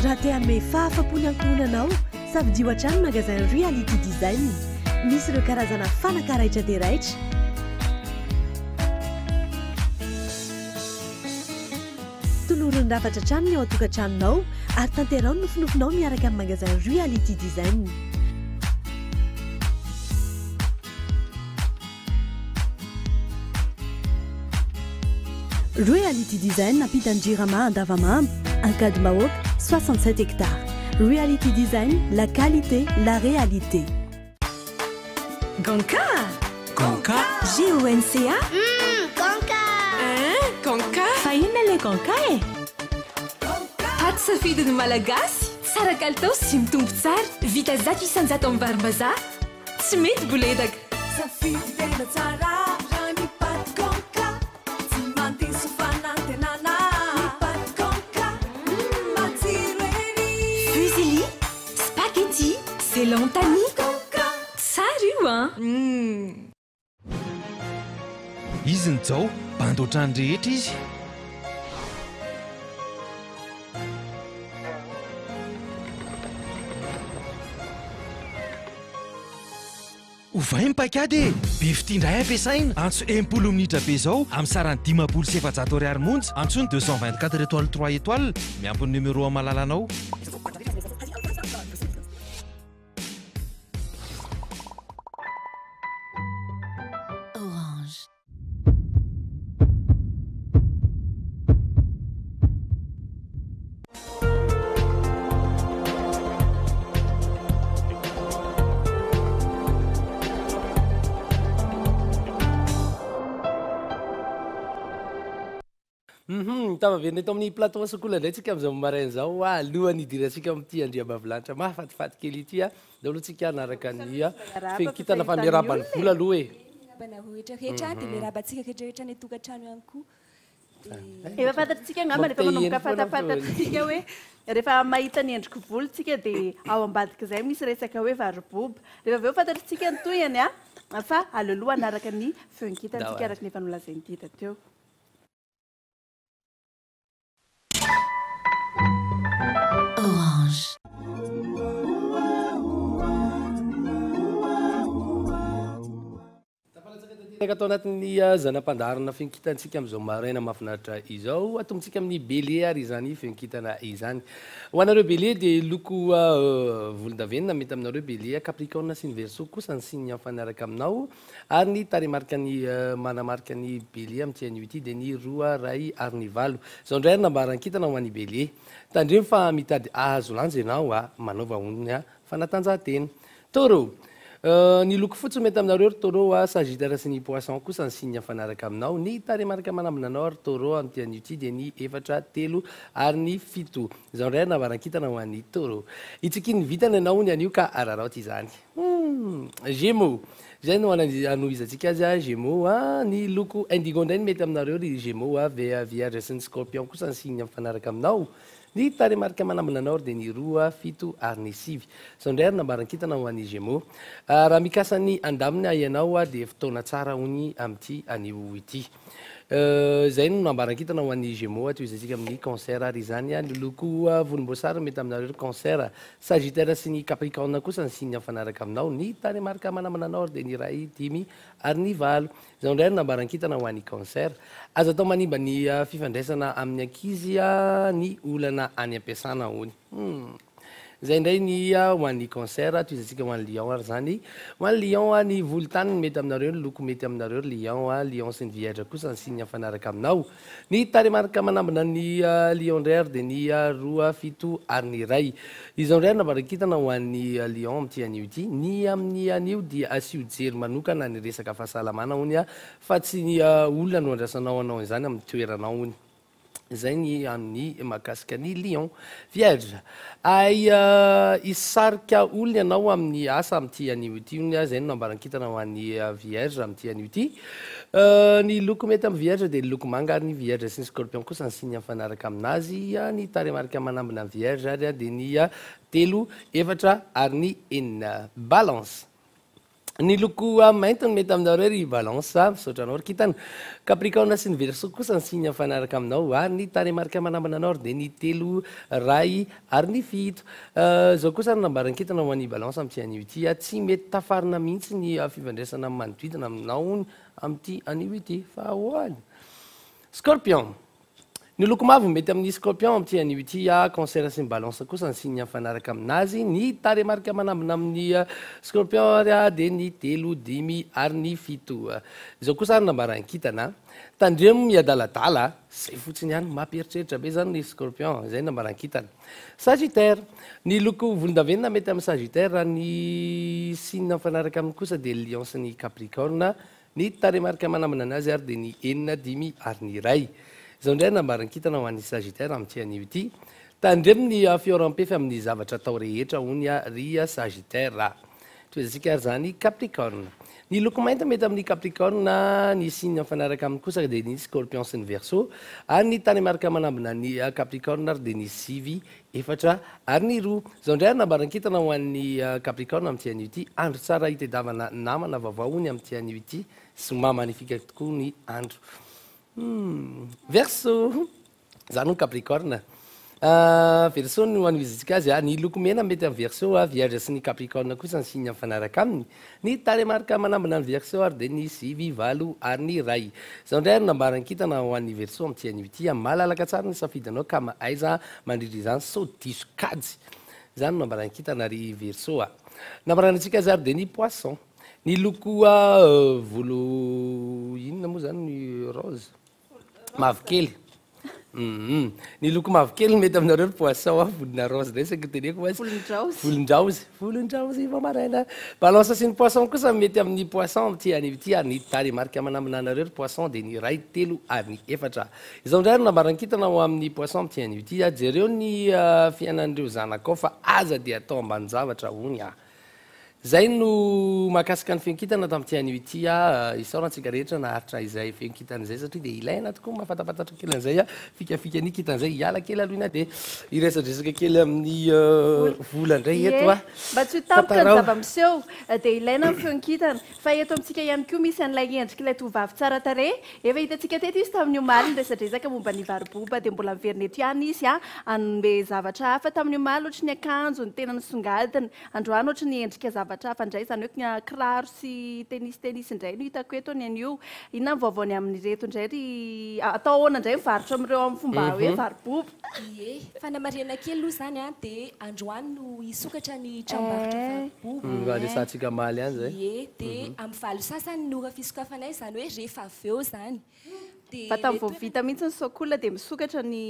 Speaker 13: raha te hanome fahafapony ankohonanao safidio hatrany magasin Reality Design misy ireo karazana fanaka-raitra dia raitra tolorony rafatra hatrany ny ao atokan-tranonao ary tanterao ny nofinofinao miaraka amin'ny magasin Reality Design. Reality Design nampitandrirama andavamamba encadre Maok 67 hectares. Reality Design, la qualité, la réalité. Gonka
Speaker 14: Gonka
Speaker 13: G-O-N-C-A
Speaker 15: Gonka
Speaker 14: Gonka
Speaker 13: Faina le Gonka
Speaker 11: safidiny malagasy tsara kalitao sy mitombo tsara vita zato isanjato amin'ny varim-bazaha tsy mety boledaka safidy tena tsara raha ny paty conca tsy mandiso fanantenana ny paty conca matsiro ery fusilli spaghetti zelantany conca tsara io a
Speaker 14: izy ny zao bandy ohatrany rehetra izy ovay mipakady be fitindray ampiasaina antso 10 minitra be zao amin'ny sarany 570 ariary monja antsony 224 étoile 3 étoile miampony numéro amalalanao
Speaker 2: tavaverina eto amin'ny plateau sokola indray tsika amin'izao maraina zao alohany idirantsika amin'ity andriambavilanitra mahafatifady kely ity a da alohantsika anaraka ny fenkitana fa miarabany vola aloha e
Speaker 9: rehetrarehetra dia miarabantsika rehetrarehetra ny tokantrano ihany koa efa fantatritsika angamba rehefa manomboka fantafantatritsika hoe rehefa mahita ny endriko volontsika dia ao ambadika izay misy resaka hoe variboba rehefa aveo fantatritsika ny toyany a fa aloaloha anaraka ny feonkitantsika araka ny efa nolazainy dita teo
Speaker 2: atao anatin'ny zanam-pandarana feonkitantsika amin'izao maraina mahafinaritra izao atombotsika amin'ny bele ary izany feonkitana izany ho anareo bele dia loko volondavenina mety aminareo bele capricorne sy ny verseau kosa ny signe mifanaraka aminao ary ny taremarika ny manamarika ny bele amin'ity anio ity dia ny roa ray ary ny valo izao indray ary nambaran-kitana ho an'ny bele tandremo fa mitady ahazo lanja ianao manaova onony fanatanjahantena taureau ny loko fotsy mety aminareo ry taureau sagittaire sy ny poisson kosa ny signe mifanaraka aminao ny taremarika manambina anao ry taureau amin'ity anio ity dia ny 4 3 ary ny 7 izao indray navaran-kitana ho an'ny taureau itsikiny vitana ianao ny anio ka araraoty izany gémeaux zay no anoizantsika azy gémeaux ny loko indigo indray ny mety aminareo ry gémeaux vierge sy ny scorpion kosa ny signe mifanaraka aminao ny taremarika manambina anao dia ny 2 7 ary ny 7 izao indray ary nambaran-kitana ho an'ny gémeaux raha mikasany andamina ianao dia fotoana tsara hony amin'ity anio ity zay no nambaran-kitana ho an'ny gémeaux toizantsika amin'ny cancer ary izany ny loko volomboasary mety aminareo cancer sagittaire sy ny capricorne kosa ny signe mifanaraka aminao ny taremarika manambina anao dia ny ray 10 ary ny valo izao indray ary nambaran-kitana ho an'ny cancer azo atao manimba ny fifandraisana amin'ny ankizy ny olana any ampiasana hony zay indray ny ho an'ny cancer toizantsika ho an'ny lion ary zany ho an'ny lion ny volotany mety aminareo ny loko mety aminareo lion sy ny vierge kosa ny signe mifanaraka aminao ny taremarika manambina ny lion indray ary dia ny 2 7 ary ny ray izao indray nambaran-kitana ho an'ny lion amin'ity anio ity ny amin'ny anio dia asio jery manokana ny resaka fahasalamana hony fa tsy ny olona no andrasanao anao izany amin'ny toeranao hony zay ny amin'ny mahakasika ny lion vierge ay isarika olona ianao amin'ny asa amin'ity anio ity ony zay no nambaran-kitana ho an'ny vierge amin'ity anio ity ny loko mety amin'ny vierge dia ny loko manga ary ny vierge sy ny scorpion kosa ny signe mifanaraka aminazy ny taremarika manambina ny vierge ary dia ny 3 4 ary ny 9 balance ny loko mainty no mety aminareo ry balance misaotra anao ry kitana capricorne sy ny verseau kosa ny signe mifanaraka aminao ary ny taremarika manambina anao dia ny 3 ray ary ny 7 zao kosa ny nambaran-kitana ho an'ny balance amin'ity anio ity tsy mety tafarina mihitsy ny fifandraisana manodidina aminao amin'ity anio ity fa hoany scorpion ny loko mavo mety amin'ny scorpion amin'ity anio ity cancer sy ny balance kosa ny signe mifanaraka aminazy ny taremarika manambina amin'ny scorpion ary dia ny 3 5 ary ny 7 izao kosa ary nambaran-kitana tandremo miadaladala zay fotsiny ihany mampieritreritra be zany ny scorpion zay nambaran-kitana sagittaire ny loko volondavenina mety amin'ny sagittaire ny signe mifanaraka amin'ny kosa dia lion sy ny capricorne ny taremarika manambina anazy ary dia ny 9 5 ary ny ray izao indray nambaran-kitana ho an'ny sagittaire amin'ity anio ity tandreminy fiorampefy amin'ny zavatra atao rehetra hony a ry sagittaire toezasika ary zany capricorne ny loko mainty mety amin'ny capricorne ny signe mifanaraka aminy kosa dia ny scorpion sy ny verseau ary ny tany marika manambina ny capricorne ary dia ny sivy efatra ary ny roa zao indray ary nambaran-kitana ho an'ny capricorne amin'ny tian'io ity andro tsara hitadiavana namana vaovao hony amin'ny tian'io ity sy mamanifika tokoa ny andro verseau zany ho capricorne verseau no anoizitsika azy ny loko mena mety amin'ny verseau vierge sy ny capricorne kosa ny signe mifanaraka aminy ny tany marika manambina ny verseau ary dia ny sivy valo ary ny ray zao indray ary nambaran-kitana ho an'ny verseau amin'ny tian'io ity malalaka tsara ny safidinao ka maaiza mandrindry izany sao diso kajy zany no nambaran-kitana ry verseau nambaranantsika azy ary dia ny poisson ny loko volo inona moa zany ny rose mavokely ny loko mavokely mety aminareo poisson volona rose day saky teneko volondraozy mamaraina balance sy ny poisson kosa mety amin'ny poisson tian'io ity ary ny tany marika manamina anareo poisson dia ny ray telo ary ny efatra izao indray ary nambaran-kitana ho amin'ny poisson amin'ny tian'io ity jereo ny fiainan'ireo zanakao fa aza dia atao ambany zavatra hony zay no mahakasika ny fiankitana tamin'ny tian'io ity isaorantsika rehetra naharitra izay fiankitana izay satria dia ilaina tokoa mahafantafatatra kely an'izay fikafika ny kitana izay hiala kely aloina dia iresadresaka kely amin'ny vola indray eto
Speaker 9: mba tsy hitapoka ny zava-miseho dia ilaina ny fiankitana fa eto amintsika ihany koa misy an'ilay endrika ilay tovavy tsara tare efa hitantsika teto izy tamin'ny omaly nyresadresaka momba ny variboba dia mbola miverina eto ihany izy anome zavatra hafa tamin'ny omaly ohatra ny akanjo ny tena nisongadina androany ohatra ny endrika zavatra hafa indray izany hoe kiraro sy tenisy indray no hitako eto ny an'io inona ny vaovaony amin'ireto indray ry atao ahoana indray mivarotra amin'ireo amin'ny fomba hoe variboba
Speaker 15: fanamariana kely aloha zany dia androany no hisokatra ny tranombarotra variboba
Speaker 2: alesantsika maly any zay
Speaker 15: dia amin'ny valo sasany nora fisokafanay zany hoe rehefa avy eo zany
Speaker 9: fa tamin'ny vao vita mihitsy ny sokola dia misokatra ny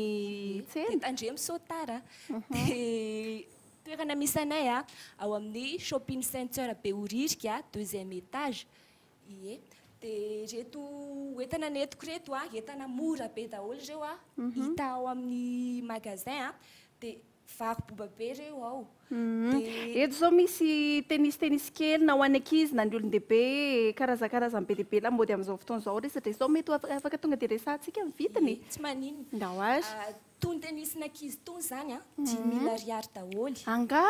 Speaker 9: tsena
Speaker 15: tandre misotara dia toerana misy anay ao amin'ny shopping center Beoririka deuxième étage dia reto entana netiko reto entana mora be daholo ireo hita ao amin'ny magasin dia variboba be ireo ao
Speaker 9: eto zao misy tenisy kely na ho any ankizy na ny olon-dehibe karazakarazany be dehibe lamody amin'izao fotoana izao resatra izao mety afaka tonga dia resantsika ny vitany
Speaker 15: tsy maninona
Speaker 9: ndao azy
Speaker 15: tony tenisy ankizy tony zany 10 000 ariary daholo
Speaker 9: anga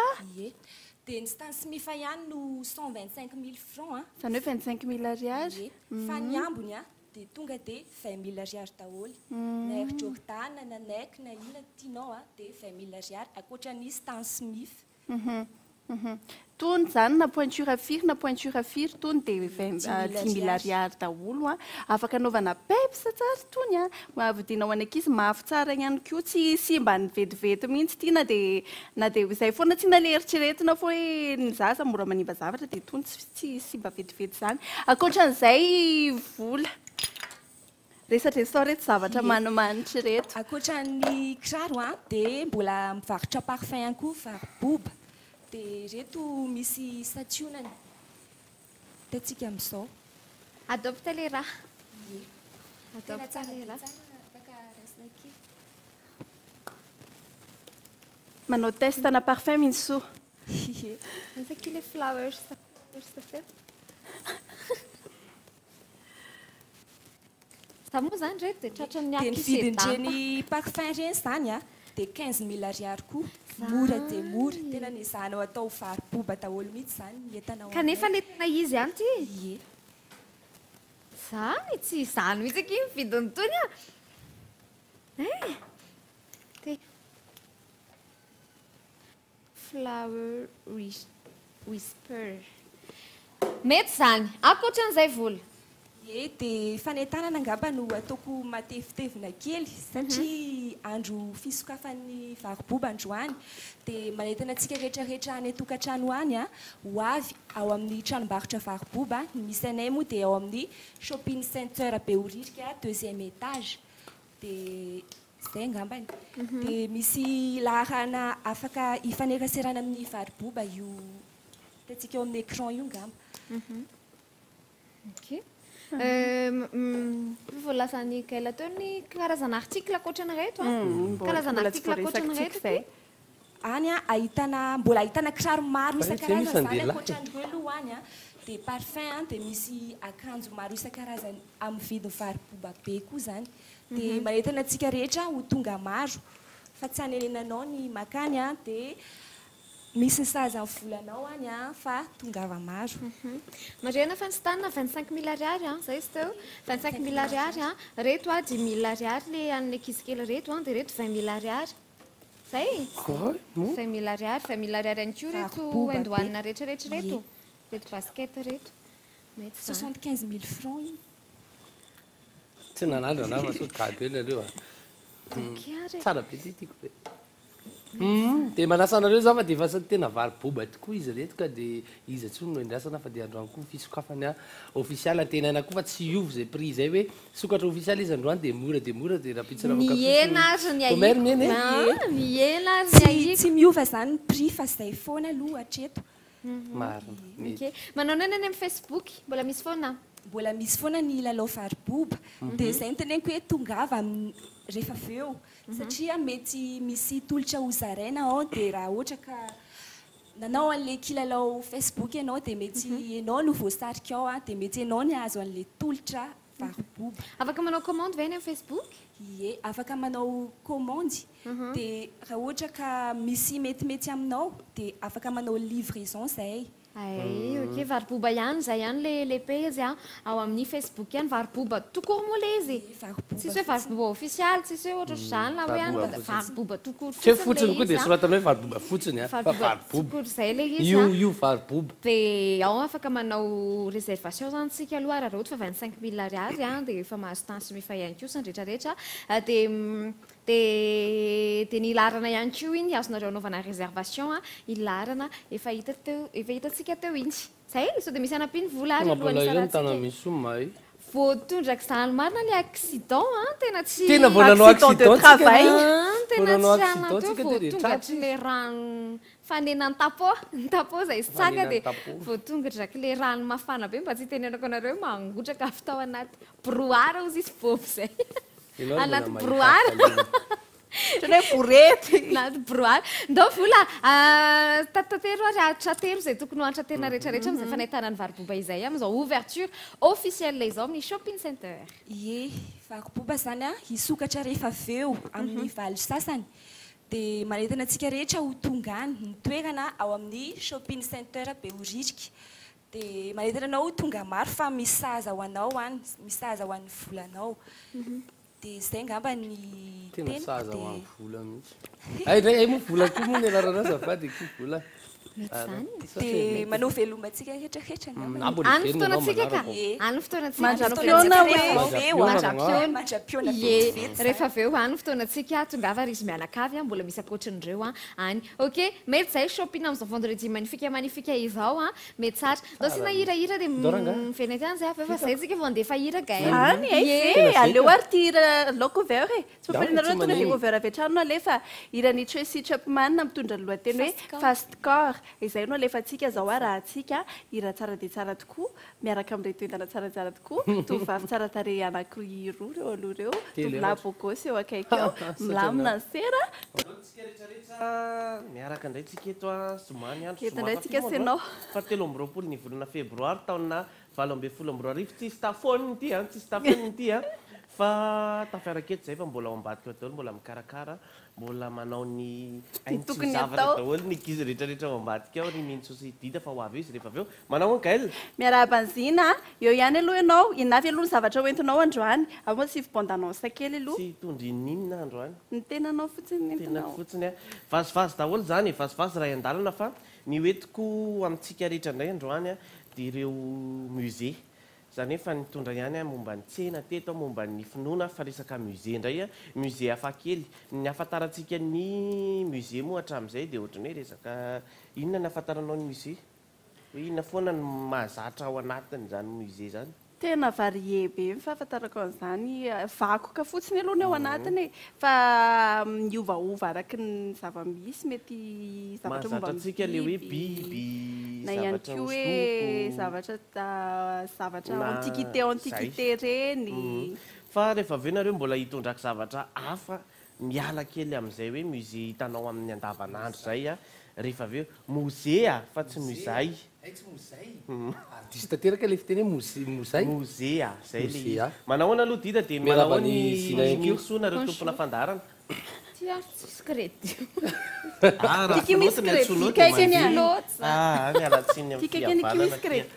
Speaker 15: dia ny stansmifa ihany no 125 000 francs
Speaker 9: zany hoe 25 000 ariary
Speaker 15: fa ny ambony dia tonga dia 20 000 ariary daholo na Air Jordan na Nike na inona tianao dia 20 000 ariary akoatran'ny stansmif
Speaker 9: tony zany na pointure firy tony dia 10 000 ariary daholo afaka anaovana pepsa tsara tony mahavidina ho any ankizy mafy tsara ihany koa tsy mba ny vetivety mihitsy ity na dia izay foana tsy na le eritreretina fo hoe ny zaza mora manimba zavatra dia tony tsy mba vetivety zany akoatran'izay vola resatresao reto zavatra manomanitra reto
Speaker 15: akoatran'ny kiraro dia mbola mivarotra parfum ihany koa variboba dia reto misy sationany tatsika amin'izao
Speaker 5: adopte le raha adopte le raha
Speaker 9: manao testana parfum mihitsy soa
Speaker 5: misy le flowers za moa zany reto dia tratran'ny
Speaker 15: vidin'ireny parfum ireny zany dia 15 000 ariary koa mora dia mora tena ny zanao atao variboba daholo mihitsy zany entanao
Speaker 5: kanefa le tena izy ihany ty zany tsy izany mihitsy aky mividiny tony flower whisper mety zany akoatran'izay vola
Speaker 15: dia fanentanana angamba no ataoko matevitevina kely satria andro fisokafan'ny variboba androany dia manentana antsika rehetrarehetra any tokantrano any ho avy ao amin'ny tranombarotra variboba misy anay moa dia ao amin'ny shopping center Beoririka deuxième étage dia zay angambany dia misy laharana afaka ifaneraserana amin'ny variboba io tatsika eo amin'ny écran io angamba
Speaker 5: Voalasan'ny Gaël teo ny karazana article akoatrany reto karazana article akoatrany reto
Speaker 15: any mbola ahitana kiraro maro isan-karazany zany akoatran'ireo aloha any dia parfum dia misy akanjo maro isan-karazany amin'ny vidiny variboba be koa zany dia manentana antsika rehetra ho tonga maro fa tsy hanenenanao ny makany dia misy ny saza ny volanao any fa tongava maro.
Speaker 5: Marena fa nitanina 25 000 ariary zay izy teo 25 000 ariary reto 10 000 ariary le an'le ankizy kely reto dia reto 20 000 ariary zay 20 000 ariary 20 000 ariary any koa reto andohanina rehetrarehetra reto reto basket reto mety
Speaker 15: 75 000 francs
Speaker 2: tsy nanandro ana masody kady eny areo tsara be tiako be dia manasanareo za fa dia efa tena variboba tokoa izy reto ka dia izy atsony no indrasana fa dia androany koa fisokafany ofisialy antenaina koa fa tsy iovy zay prix zay hoe sokatra ofisialy izy androany dia mora dia rapitsina
Speaker 5: miena azy ny miena
Speaker 15: tsy miova zany ny prix fa zay foana aloha hatreto
Speaker 5: marina manao nany any amin'ny Facebook mbola misy foana
Speaker 15: mbola misy foana ny lalao variboba dia zay nyteneniko hoe tongava rehefa aveo satria mety misy tolotra ho zaraina ao dia raha ohatra ka nanao an'le kilalao Facebook ianao dia mety ianao no voasarika ao dia mety ianao ny azo an'le tolotra variboba.
Speaker 5: Afaka manao commande ve any amin'ny Facebook?
Speaker 15: Ie, afaka manao commande dia raha ohatra ka misy metimety aminao dia afaka manao livraison zay.
Speaker 5: Ok, variboba ihany zay ihany le page ao amin'ny Facebook ihany variboba tokoa moa le izy tsisy hoe variboba official tsisy hoe ohatra zany na hoe ihany variboba tokoa
Speaker 2: tsy fotsiny koa dia soratana hoe variboba fotsiny fa variboba
Speaker 5: zay le izy
Speaker 2: io variboba
Speaker 5: dia ao afaka manao réservation zany tsika aloha raha ohatra fa 25 000 ariary dia efa mahazo tansy mifa ihany koa sany rehetrarehetra dia ny ilarana ihany koa iny azonareo anaovana réservation ilarana efa hitantsika teo iny zay sao dia misy anapiny vola ary
Speaker 2: alohan'ny
Speaker 5: voatondraka izany marina le accident tena tsy
Speaker 2: tena volanao accident de travail
Speaker 5: tena tsy anateo voatongatry le rano fanenany tapô zay sy tsaka dia voatongadraky le rano mafana be mba tsy tenenako anareo mangotraka avy tao anaty brouara ozy izy boby zay anaty brouara hoe borety anaty brouara ndao vola tatatero ary atratero zay tokony ho antraterina rehetrarehetra amizay fanahitana ny variboba izay amizao ouverture officielle izao amin'ny shopping center.
Speaker 15: Ie, variboba zany hisokatra rehefa aveo amin'ny valy sasany dia manentana antsika rehetra ho tonga any ny toerana ao amin'ny shopping center Behoririka dia manentana anao ho tonga maro fa misy sahaza ho anao any misy sahaza ho an'ny volanao dia zay ngamba ny
Speaker 2: tena sahaza ho an'ny vola mihitsy ay moa vola koa moa ny alarana azafady koa vola
Speaker 15: dia manao velomantsika rehetrarehetra
Speaker 5: any fotoanatsika ka any fotoanatsika rehefa aveo any fotoanatsika tongava ry izy mianakavy mbola misy akoatrin'ireo any ok mety zay shopping amin'izao vendredi magnifique izao mety tsara ndao sina hirahira dia mifenety any zay fa zay tsika vao andefa hira
Speaker 16: gae aleo ary ty hira locover e tsy mampalinareo tona locover avy atrano alefa hirany Tracy Chapman mitondra ny lohateny hoe fast car izay no alefantsika zao raha atsika hira tsara dia tsara tokoa miaraka amin'ireo toentana tsaratsara tokoa tovavy tsara tarehy anaky roa reo aloha reo tovolahy bogosy eo akaiky eo milamina ny sera
Speaker 17: miaraka indray tsika eto somany andro
Speaker 16: indray tsika senao
Speaker 17: fa 7 ny volana febroary taona 2024 tsisy tafony ity tsisy tafony ity fa tafiaraketo zay fa mbola ao ambadika daholo mbola mikarakara mbola manao ny
Speaker 16: tokony atao
Speaker 17: daholo ny ankizy rehetrarehetra ao ambadika ao ny minsosy dita fa ho avy izy rehefa aveo manao an Gaël
Speaker 16: miarabanzina eo ihany aloha ianao inavy aloha ny zavatra hoentinao androany amo sy fibondannonce kely aloha
Speaker 17: tsy tondry ninona androany
Speaker 16: ny tenanao fotsiny
Speaker 17: tena fotsiny vazivazy daholo zany vazivazy raha andalana fa ny hoetiko amintsika rehetra indray androany dia ireo musée zany hoe fa nitondra ihany momba ny tsena teto momba ny finoana fa resaka musée indray musée hafa kely ny afantarantsika ny musée moa hatramin'izay dia ohatrany hoe resaka inona ny afantaranao ny musée hoe inona foana ny mahazatra ao anatiny zany musée zany
Speaker 16: tena varie be fahafantarako an'izany vakoka fotsiny aloha ny ao anatiny fa miovaova araky ny zavamisy mety zavatra
Speaker 17: mahazatra antsika le hoe biby
Speaker 16: na ihany koa hoe zavatra antiquité reny
Speaker 17: fa rehefa avy nareo mbola hitondraky zavatra hafa miala kely amin'izay hoe musée hitanao amin'ny andavanandro zay a rehefa avy eo musée fa tsy musay
Speaker 2: artiste teraka le fiteny hoe musay
Speaker 17: musée zay le manahoana aloha dita dia manao ny soana reo tompona fandarana
Speaker 5: Ty artiste crédit.
Speaker 16: Tiky misy crédit kaikany aloha.
Speaker 17: Mialatsiny amin'ny
Speaker 16: Tiky misy crédit.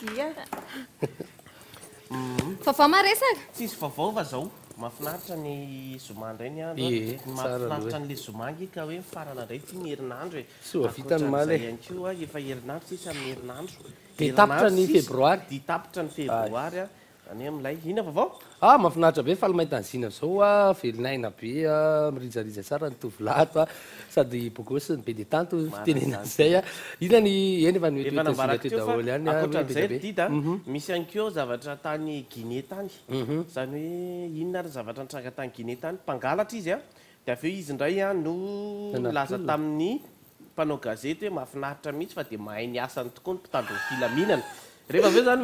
Speaker 5: Vaovao maresaka?
Speaker 17: Tsisy vaovao fa zao. Mahafinaritra ny zoma indray ny andro. Mahafinaritra n'le zomangy ka hoe farana indray ty ny herinandro e.
Speaker 2: Soa vitany maly.
Speaker 17: Ihany koa efa herinandro tsisy amin'ny herinandro.
Speaker 2: Ditapitra ny febroary.
Speaker 17: Ditapitra ny febroary a. Any amin'ilay ina vaovao?
Speaker 2: Mahafinaritra be fa le mahita an'zina zao a, velinaina be a, mirijariza tsara ny tovolato a, sady bokosy ny be de tanto fitenena an'izay a. Ina ny eny efa
Speaker 17: nioeteto
Speaker 2: daholo ihany a.
Speaker 17: Ankoatran'izay dita, misy ihany koa zavatra tany Guinée tany. Zany hoe inona ary zavatra nitranga tany Guinée tany, mpangalatra izy a. Dia avy eo izy indray a no laza tamin'ny mpanao gazety hoe mahafinaritra mihitsy fa dia mahay ny asany tokoa ny mpitandro ny filaminana. Rehefa avy eo zany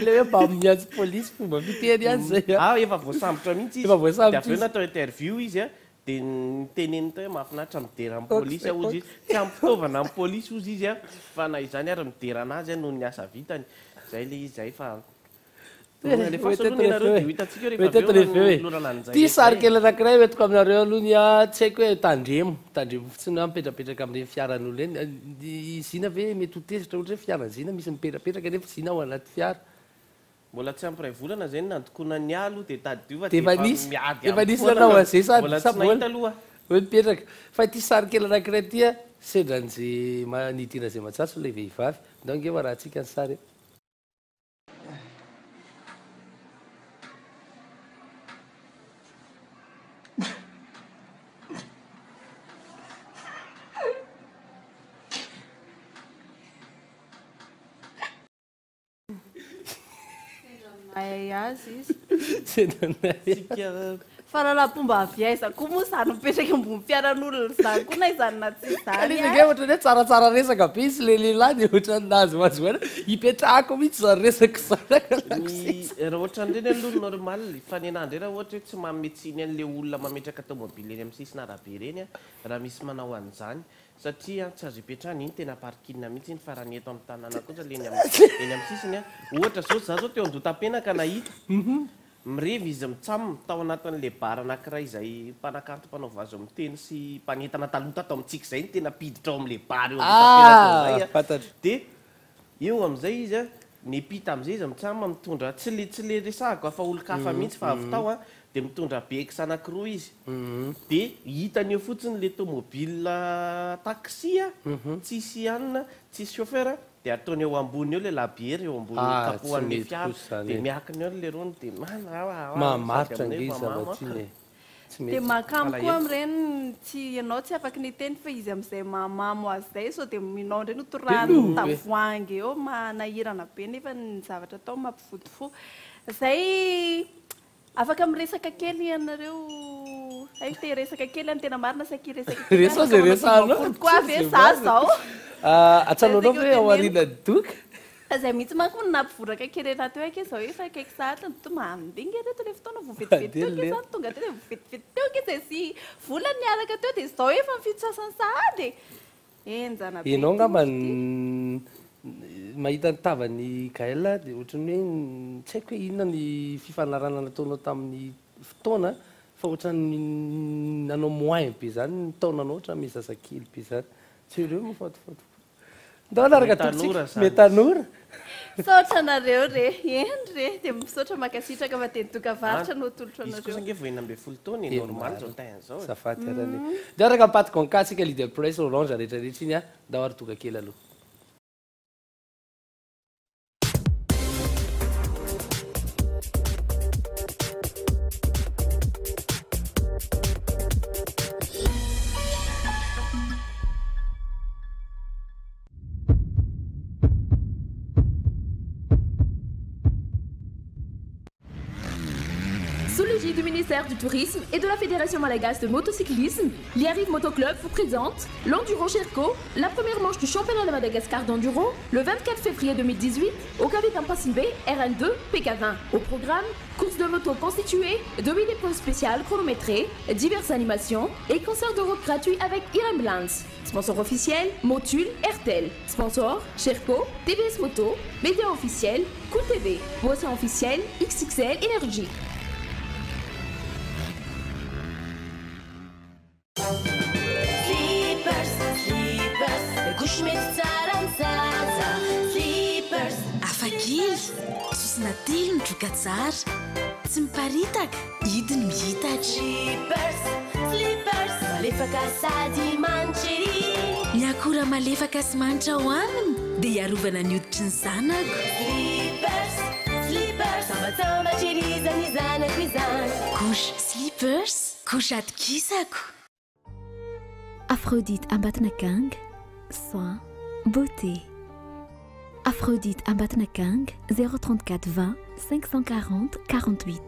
Speaker 2: le hoe mba miantso polisy fomba fiteny any zay
Speaker 17: efa voasambotra mihitsy izy. Dia avy eo natao interview izy a, dia niteneny tao hoe mahafinaritra midera amin'ny polisy ozy izy. Tsy ampitaovana amin'ny polisy ozy izy a, fa na izany ary midera anazy noho ny asa vitany. Zay le izy zay fa
Speaker 2: ty sary kely anankiray hoentiko aminareo aloha ny a tsy haiko hoe tandremo fotsiny mipetrapetraka amin'ny fiaran'olo eny zina ve mety ho tezitra ohatra hoe fiaran'zina misy mipetrapetraka nefa zina ao anaty fiara
Speaker 17: mbola tsy ampiray volana zay nandokona ny alo dia tadiova
Speaker 2: efa nisy nanao azay sadysabola
Speaker 17: aloha
Speaker 2: hoe mipetraka fa ty sary kely anankiray tya sedran'zay manidina zay matsatso ilay vehivavy donc efa raha tsika ny sary
Speaker 16: azy izy faralapomba aviaiza koa moa zany mipetraka ambony fiaran'olona zany koa na izany na tsy zany
Speaker 2: ohatra hoe tsaratsara resaka be izy le lehilahy dia ohatra nazy mazy hoana hipetrahako mihitsy zany resaka
Speaker 17: raha ohatra ndreny aloha normal fanenandre raha ohatra hoe tsy mametsiny an'le olona mametraka tomobily eny amin'ny sisina arabe reny a raha misy manao an'izany satria tsy azo hipetrahana iny tena parkina mihitsy iny farany eto amin'ny tanàna kosa eny amin'ny sisiny a ohatra zao za zao teo andotam-penaka nahita mirevy izy mitsamo tao anatin'le bara anankiray izay mpanakanto mpanao vazo amin'ny teny sy mpanentana talota tao amintsika izay ny tena piditra ao amin'le bara eo dia eo amin'izay izy a nipita amin'izay izy mitsamo mitondra tsy le resahako afa olo-kafa mihitsy fa avy tao a dia mitondra bex anankiroa izy dia hitany eo fotsiny le tomobile taxi a tsisy anina tsisy chauffeur dia ataony eo ambony eo le labiera eo ambony kapohan'le fiara dia miakiny eo le rony dia
Speaker 2: mamaritra ngizy
Speaker 16: dia mahakamo koa amin'ireny tsy ianao tsy afaka ny teny fa izy amin'izay mahamamo azy zay sao dia minao indray notorano tavoangy eo manahirana be nefa ny zavatra tao mampifotofo zay afaka miresaka kely ianareo ay te resaka kely any tena marina saky resaka koa ave za zao
Speaker 2: atsanonao hoe ao arina doka
Speaker 16: zay mihitsy manko nampivoraka kely anaty hoe ake zao efa akaiky sahatra to mandinga reto le fotoana vovetivety teo ke zany tonga tena vovetivety teo ke zay sy volany niaraka teo dia zao efa mifidy sasany sahady enjana be
Speaker 2: ianao ngamba mahita ny tavany Gaël dia ohatrany hoe tsy haiko hoe inona ny fifanarana nataonao tamin'ny fotoana fa ohatrany nanao moyen be zany ny taonanao ohatra mizazakely be zany tsy ireo mafatofato ndao anaraka tokotsika metanora
Speaker 16: saotra nareo re eny re dia misaotra makasitraka fa dia nidoka varitra no tolotra anareo
Speaker 17: izy kosa nge voena ambe folo taona normal zao tain'izao
Speaker 2: safaty arany dia araka mipaty gonkatsika leader price orange rehetrarehetra iny a ndao ary toka kely aloha
Speaker 18: unis du ministère du Tourisme et de la Fédération malagasse de motocyclisme, l'Yariv Motoclub vous présente l'Enduro Sherco, la première manche du championnat de Madagascar d'Enduro, le 24 février 2018, au Capitaine Passivé, RN2, PK20. Au programme, course de moto constituée de 8 épreuves spéciales chronométrées, diverses animations et concert de rock gratuit avec Irambulance. Sponsor officiel, Motul, RTL. Sponsor, Sherco, TVS Moto. Média officiel, Cool TV. Boisson officielle, XXL Énergie.
Speaker 19: Afakely, sosina telo ny droka tsara, tsy miparitaka, hidiny mihitatra. Malefaka sady manitra ny akora malefaka sy manitra ho aminy dia hiarovana ny hoditry ny zanako. Sambatsambatra irizany zanako izany. Couche slippers, couche atokisako.
Speaker 1: Aphrodite Ambatnakang, soins, beauté. Aphrodite Ambatnakang, 034 20 540 48.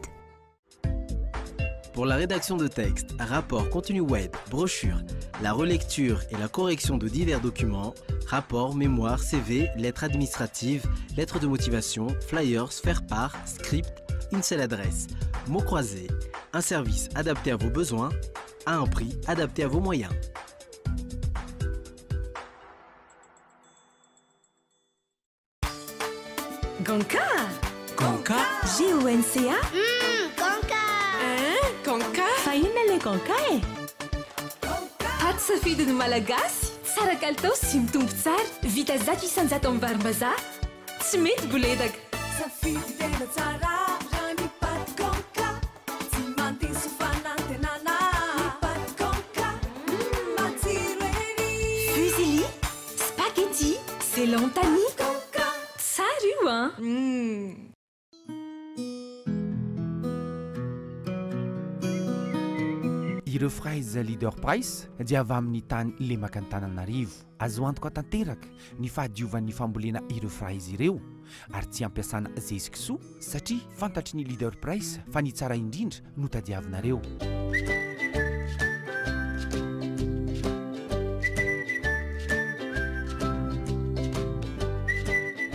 Speaker 20: Pour la rédaction de textes, rapports, contenu web, brochures, la relecture et la correction de divers documents, rapports, mémoires, CV, lettres administratives, lettres de motivation, flyers, faire-part, script, une seule adresse, mots croisés, un service adapté à vos besoins, à un prix adapté à vos moyens.
Speaker 11: Gonka. Gonka. G-O-N-C-A.
Speaker 19: Gonka.
Speaker 11: Gonka. Fahina le gonka e. Aty safidiny malagasy, tsara kalitao sy mitombo tsara, vita zato isanjato amin'ny varim-bazaha, tsy mety boledaka.
Speaker 10: Safidy tena tsara, raha ny paty gonka, tsy mandiso fanantenana. Ny paty gonka, matsiro ery.
Speaker 11: Fusilli, spaghetti, c'est lentani. Gonka. Tsara io hein.
Speaker 21: Ireo fraizy leader price dia avy amin'ny tany lemaka ny tananarivo. Azo antoka tanteraka ny fahadiovan'ny fambolena ireo fraizy ireo ary tsy ampiasana zezikisoa satria fantatry ny leader price fa ny tsara indrindra no tadiavinareo.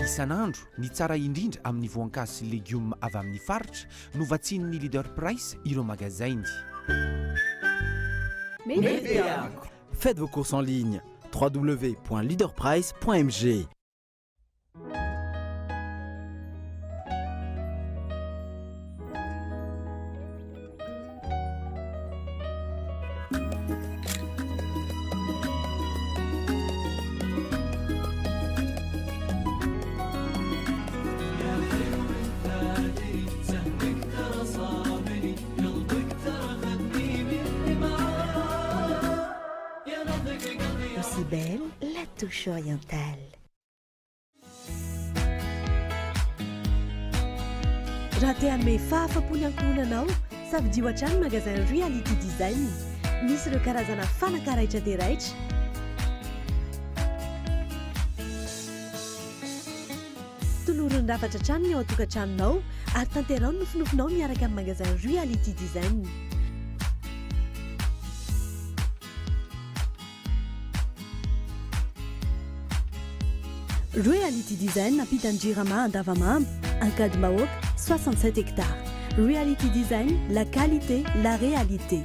Speaker 21: Isan'andro ny tsara indrindra amin'ny voankazo sy légumes avy amin'ny faritra no vatsinin'ny leader price ireo magazainy.
Speaker 20: Faites vos courses en ligne www.leaderprice.mg.
Speaker 13: Belle, la touche orientale. Raha te hanome fahafapony ankohonanao, safidio hatrany magasin Reality Design. Misy ireo karazana fanaka raitra dia raitra. Toloron'ny rafatra hatrany ny ao an-tokantranonao ary tanterao ny nofinofinao miaraka amin'ny magasin Reality Design. Reality Design nampita ny Jirama Andavamamba, Ankady Mahoaka, 67 hectares. Reality Design, la qualité, la réalité.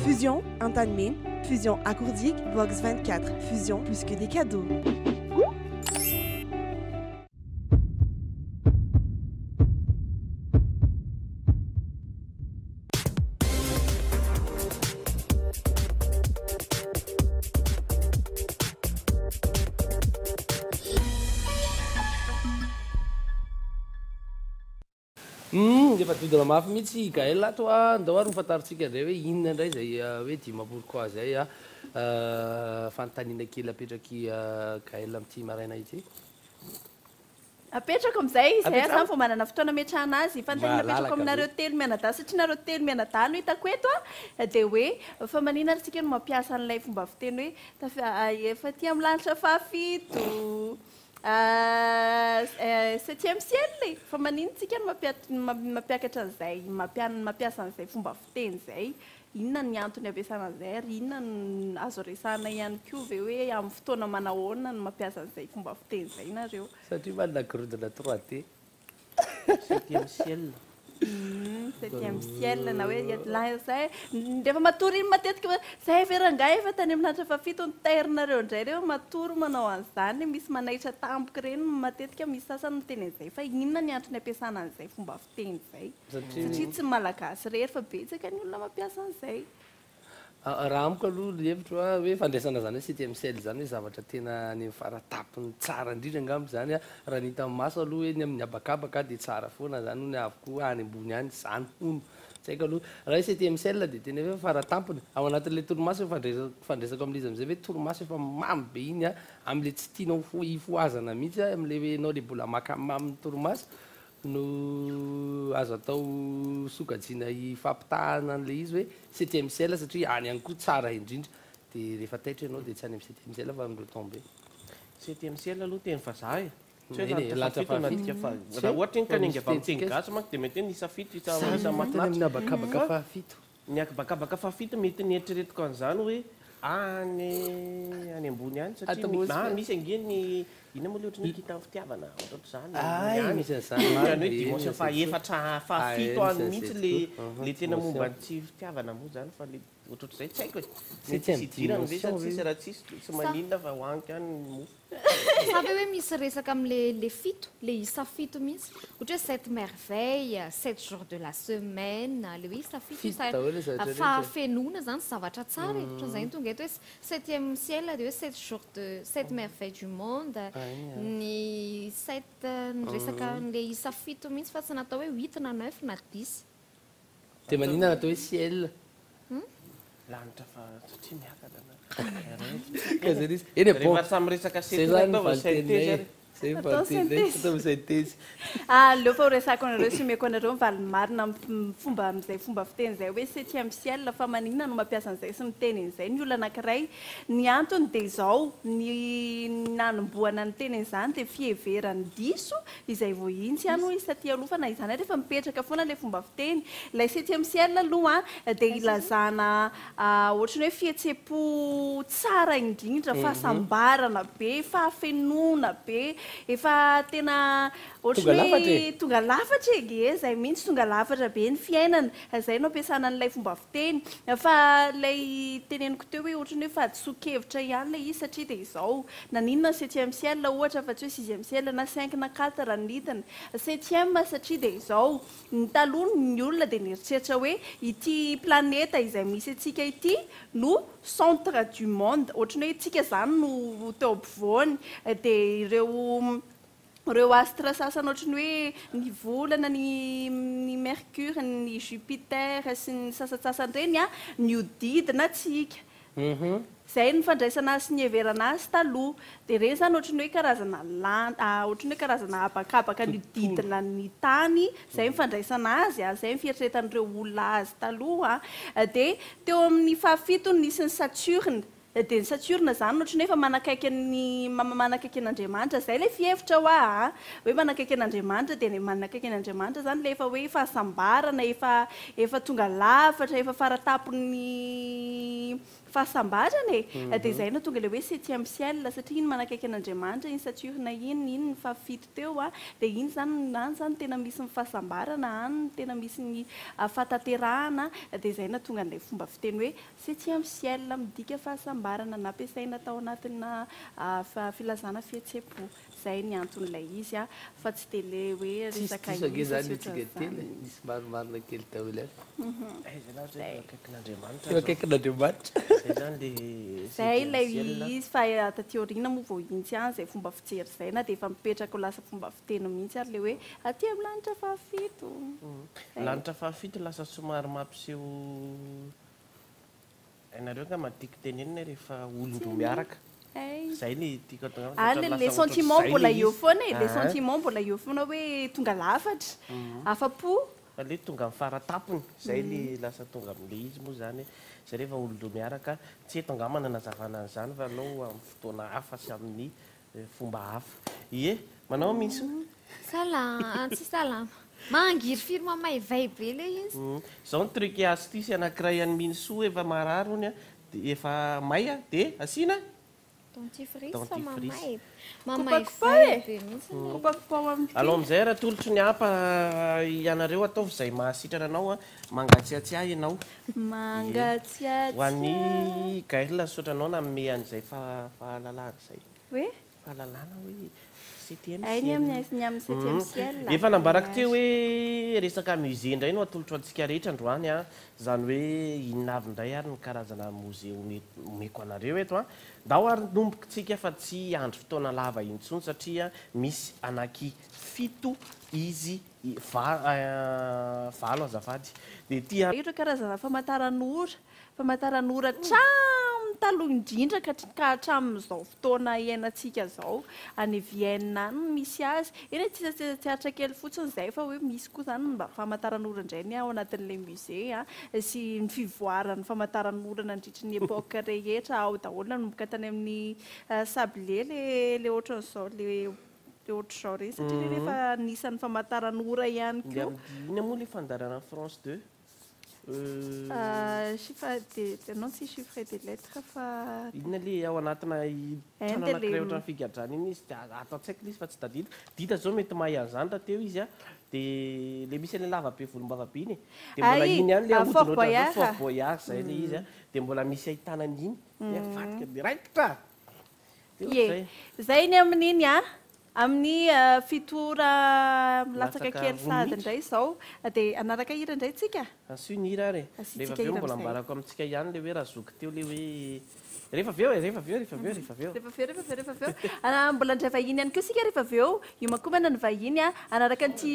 Speaker 22: Fusion, Intanmen, Fusion Accourdique, Vox 24, Fusion plus que des cadeaux.
Speaker 2: efa dodina mafy mihitsy gael ato a ndao ary mifantaritsika ndray hoe inona indray zay hoe dimapolo koa zay a fanontaniana kely apetraky gael am'ty maraina ity
Speaker 16: apetrako am'izay zay zany fo manana fotoana metrahana azy fantanina apetrako aminareo telo mianadahy satria nareo telo mianadahy no hitako eto a dia hoe fa manina ary tsika no mampiasa an'ilay fomba fiteny hoe efa ty amin'ny lanitra fahafito septième ciel le fa manino tsika no mampiakatra an'izay mampiasa an'izay fomba fiteny zay inona ny antony ampiasana an'izay ary inona n azo resahana ihany koa ve hoe amin'ny fotoana manahoana no mampiasa an'izay fomba fiteny zay nareo
Speaker 2: satria manana gorodona 3D
Speaker 17: septième ciel
Speaker 16: septième ciel na hoe zay rehefa matory iny matetika zay verangay efa tany amin'ny lanitra fafito ny tairinareo indray reo matory manao an'izany misy manaitra tampoka reny matetika misy sasany miteny an'izay fa inona ny antony ampiasana an'izay fomba fiteny zay satria tsy malagasy rery fa betsaka ny olona mampiasa an'izay
Speaker 2: raha amiko aloha hevitra hoe fandraisana zany hoe septième ciel zany hoe zavatra tena ny faratapony tsara indrindra angambo zany a raha nita amin'ny maso aloha hoe ny amin'ny abakabaka dia tsara foana zany ny avoko any ambony any zany hono tsy haiko aloha raha hoe septième ciel dia tena hoe faratampony ao anatin'ilay toromaso fandraisako amin'izy am'izay hoe toromaso efa mamy be iny a amin'ilay tsy tianao ifoazana mihitsy a amin'ilay hoe nao le mbola makamamy toromaso no azo atao sokajiana ifampitahana an'ilay izy hoe septième ciel satria any ihany koa tsara indrindra dia rehefa taitra ianao dia tsy any amin'ny septième ciel fa amin'ireo tombe
Speaker 17: septième ciel aloha teny vazaha e raha ohatra iny kanengy avy miteny gasy manko dia mety hoe nisa fito isa matinatiny
Speaker 2: abakabaka fahafito
Speaker 17: ny akabakabaka fahafito mety nieritreretiko an'izany hoe any ambony any satria misy angeny ina moa le ohatry ny kita fitiavana ohatry zany
Speaker 2: misy an'izany
Speaker 17: hoe dimanche faefatra fahafito any mihitsy le tena momba ny tsy fitiavana moa zany fa le ohatrotry zay tsy haiko e mety tsy idirany ve sa tsisy raha tsisy maninona fa hoaniko any mo
Speaker 5: savez hoe misy resaka am'le fito le isa fito mihitsy ohatra hoe 7 merveilles 7 jours de la semaine le hoe isa fito fahafenona zany sy zavatra tsara e ohatran'izay ny tonga eto hoe 7e ciel dia hoe 7 jours de 7 merveilles du monde ny 7 resaka le isa fito mihitsy fa tsy natao hoe 8 na 9 na 10
Speaker 2: dia maninona natao hoe ciel
Speaker 17: lanitra fa satria miakana
Speaker 2: rehefa
Speaker 17: samy resaka synthèse
Speaker 16: aleo fa ho resako anareo sy meko anareo mivaly marina fomba am'izay fomba fiteny zay hoe septième ciel fa maninona no mampiasa an'izay sy miteny an'izay ny olona anankiray ny antony dia izao ny nanomboana ny teny an'izany dia fieverany diso izay voahintsy ihany ho isaty aloha fa na izany rehefa mipetraka foana le fomba fiteny ilay septième ciel aloha dia ilazana ohatrany hoe fihetsem-po tsara indrindra fahasambarana be fahafenona be efa tena ohatry tonga lafatra ege zay mihitsy tonga lafatra be ny fiainana zay no ampiasana n'ilay fomba fiteny fa lay teneniko teo hoe ohatrany hoe fahadiso-kevitra ihany lay izy satria dia izao naninona septième ciel ohatra fa tsy hoe 6e ciel na 5 na 4 nitana 7e satria dia izao ny taloha ny olona dia nieritreritra hoe ity planeta izay misy atsika ity no centre du monde ohatrany hoe tsika zany no teo ampovoany dia ireo astre sasany ohatrany hoe ny volana ny mercure ny jupiter sy ny sasatsasany reny a niodidina atsika zay ny fandraisana azy sy ny heverana azy taloha dia reny zany ohatrany hoe karazana ohatrany hoe karazana abakabaka niodidina ny tany zay ny fandraisana azy zay ny fieritreretan'ireo olona azy taloha dia teo amin'ny fahafito nisy ny saturne dia ny saturne zany ohatrany efa manakaiky an'Andriamanitra zay ilay fihevitra hoe manakaiky an'Andriamanitra dia manakaiky an'Andriamanitra zany le efa hoe fahasambarana efa tonga lafatra efa faratapony fahasambarana dia izay no tonga le hoe 7e ciel satria iny manakaiky an'Andriamanitra iny saturne iny ny fahafito teo dia iny zany tena misy ny fahasambarana any tena misy ny fahataterahana dia izay no tonga n'ilay fomba fiteny hoe 7e ciel midika fahasambarana nampiasaina tao anatina filazana fihetsem-po zay ny anton'ilay izy fa tsy tele hoe resaka
Speaker 2: nisy maromarina kely daholo
Speaker 17: akaikin'Andriamanitra
Speaker 2: akaikin'Andriamanitra
Speaker 16: zay ilay izy fa tateorina moa vao intsy any zay fomba fijery zay na dia efa mipetraka ho lasa fomba fiteno mihitsy ary le hoe aty amin'ny lanitra fahafito
Speaker 17: lanitra fahafito lasa somary mampiseho ainareo nga matiky tenenina rehefa olondro miaraka zay le tiako
Speaker 16: le sentiment mbola eo foana le sentiment mbola eo foana hoe tonga lafatra afa-po
Speaker 17: le tonga amin'ny faratapony zay le lasa tonga amin'le izy moa zany zay rehefa olondro miaraka tsy eto angamana nazavana an'izany fa alao amin'ny fotoana hafa sy amin'ny fomba hafa ie manao misy
Speaker 5: tsy salama mangiry firma maivay be le izy
Speaker 17: zao ny truc astuce anankiray any Minso efa marary ony dia efa may dia asiana aloha amizay raha tolotry ny apa ianareo ataovy zay mahasitrana anao mangatsiatsiahy ianao ho an'ny gaila sotranao na ame an'izay fahalalana zay fahalalana hoe efa nambarako teo hoe resaka musée indray no atolotro antsika rehetra androany a zany hoe inavy indray ary ny karazana musée omeko anareo eto a ndao ary nombokitsika fa tsy andro fotoana lava intsony satria misy anaky 7 izy valo azafady dia tia
Speaker 16: karazana famantaranora taloha indrindra ka hatramin'izao fotoana iainantsika zao any Vienne any misy azy eny tsy hatra kely fotsiny zay fa hoe misy koa zany mba famantaranora indray ny ao anatin'le musée sy ny fivoarany famantaranora nandritry ny epoka rehetra ao daholo nanomboka tany amin'ny sablé le ohatran'izao le ohatr'izao reny satria rehefa nisan'ny famantaranora ihany koa
Speaker 17: ina moa le fandarana France 2
Speaker 16: non tsy chiffre des lettres fa
Speaker 17: inona le ao anatina trano anankiray ohatrany figadrana iny izy atao tsaiko le izy fa tsy tadida dita zao mety mahay an'izany raha teo izy a dia le misy le lavabe volombavabe iny dia mbola iny ihany le ahodina Fort Boyard zay le izy a dia mbola misy ahitanany iny vatika diraitra
Speaker 16: zay iny amin'iny a amin'ny fitora milatsaka kely sady indray izao dia anaraka hira indray tsika
Speaker 17: asio ny hira ary rehefa aveo mbola ambarako amintsika ihany le hoe raha zoky teo le hoe rehefa aveo
Speaker 16: mbola ndray vahiny ihany koa sika rehefa aveo io makomana ny vahiny a anaraka nyty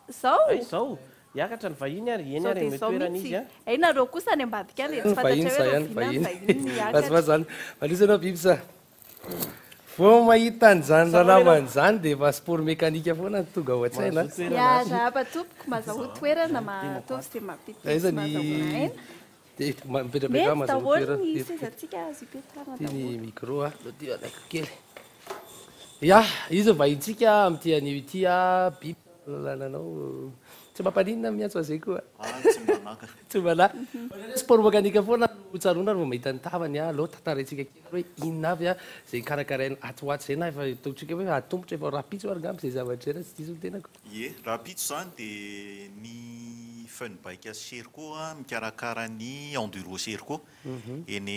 Speaker 17: zao iakatra ny vahiny ary eny ary metoerana izy a
Speaker 16: nareo kosa any ambadika any tsy
Speaker 2: fantatrahazany malisana bibisa vao mahita an'izany ranaman'izany dia efa sport mécanique foana tonga ao an-tsaina
Speaker 16: apatompoko mazaho toerana matovy sy
Speaker 2: mampitizany mipetrapetra mazaho toerany micro a lodio alaiko kely ya izy vahintsika amin'ty anio ity a biby lalananao tsy mampaninina miantso azay koa tsy mbana sport mécanique foana tsarona ro mahita ny tavany a aloha tantaraitsika kely hoe inona avy a zay karakaraina atoaty zay na efa tokotsika hoe atombotra efa rapitso ary ngamby zay zavatra ena tsy diso tenako
Speaker 4: rapitso zany dia ny fun bike Serco mikarakara ny enduro Serco eny